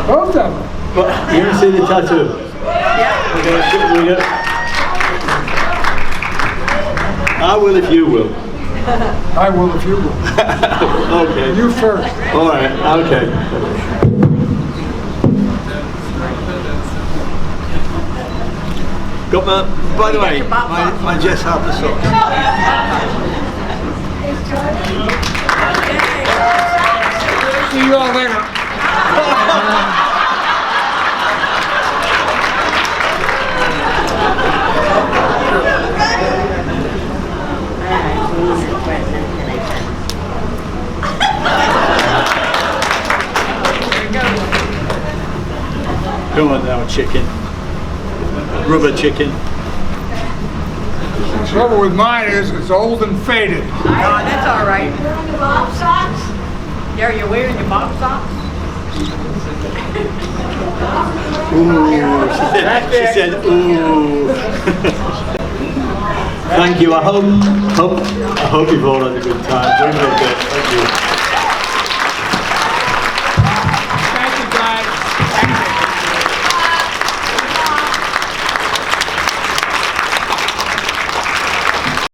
Both of them. But you want to see the tattoo? I will if you will. I will if you will. Okay. You first. All right. Okay. Got my. By the way, my Jess Harper socks. See you all later. Come on now, chicken. Rubber chicken. The trouble with mine is it's old and faded. Oh, that's all right. Your bob socks? Are you wearing your bob socks? Ooh, she said, ooh. Thank you. I hope you've all had a good time. Thank you.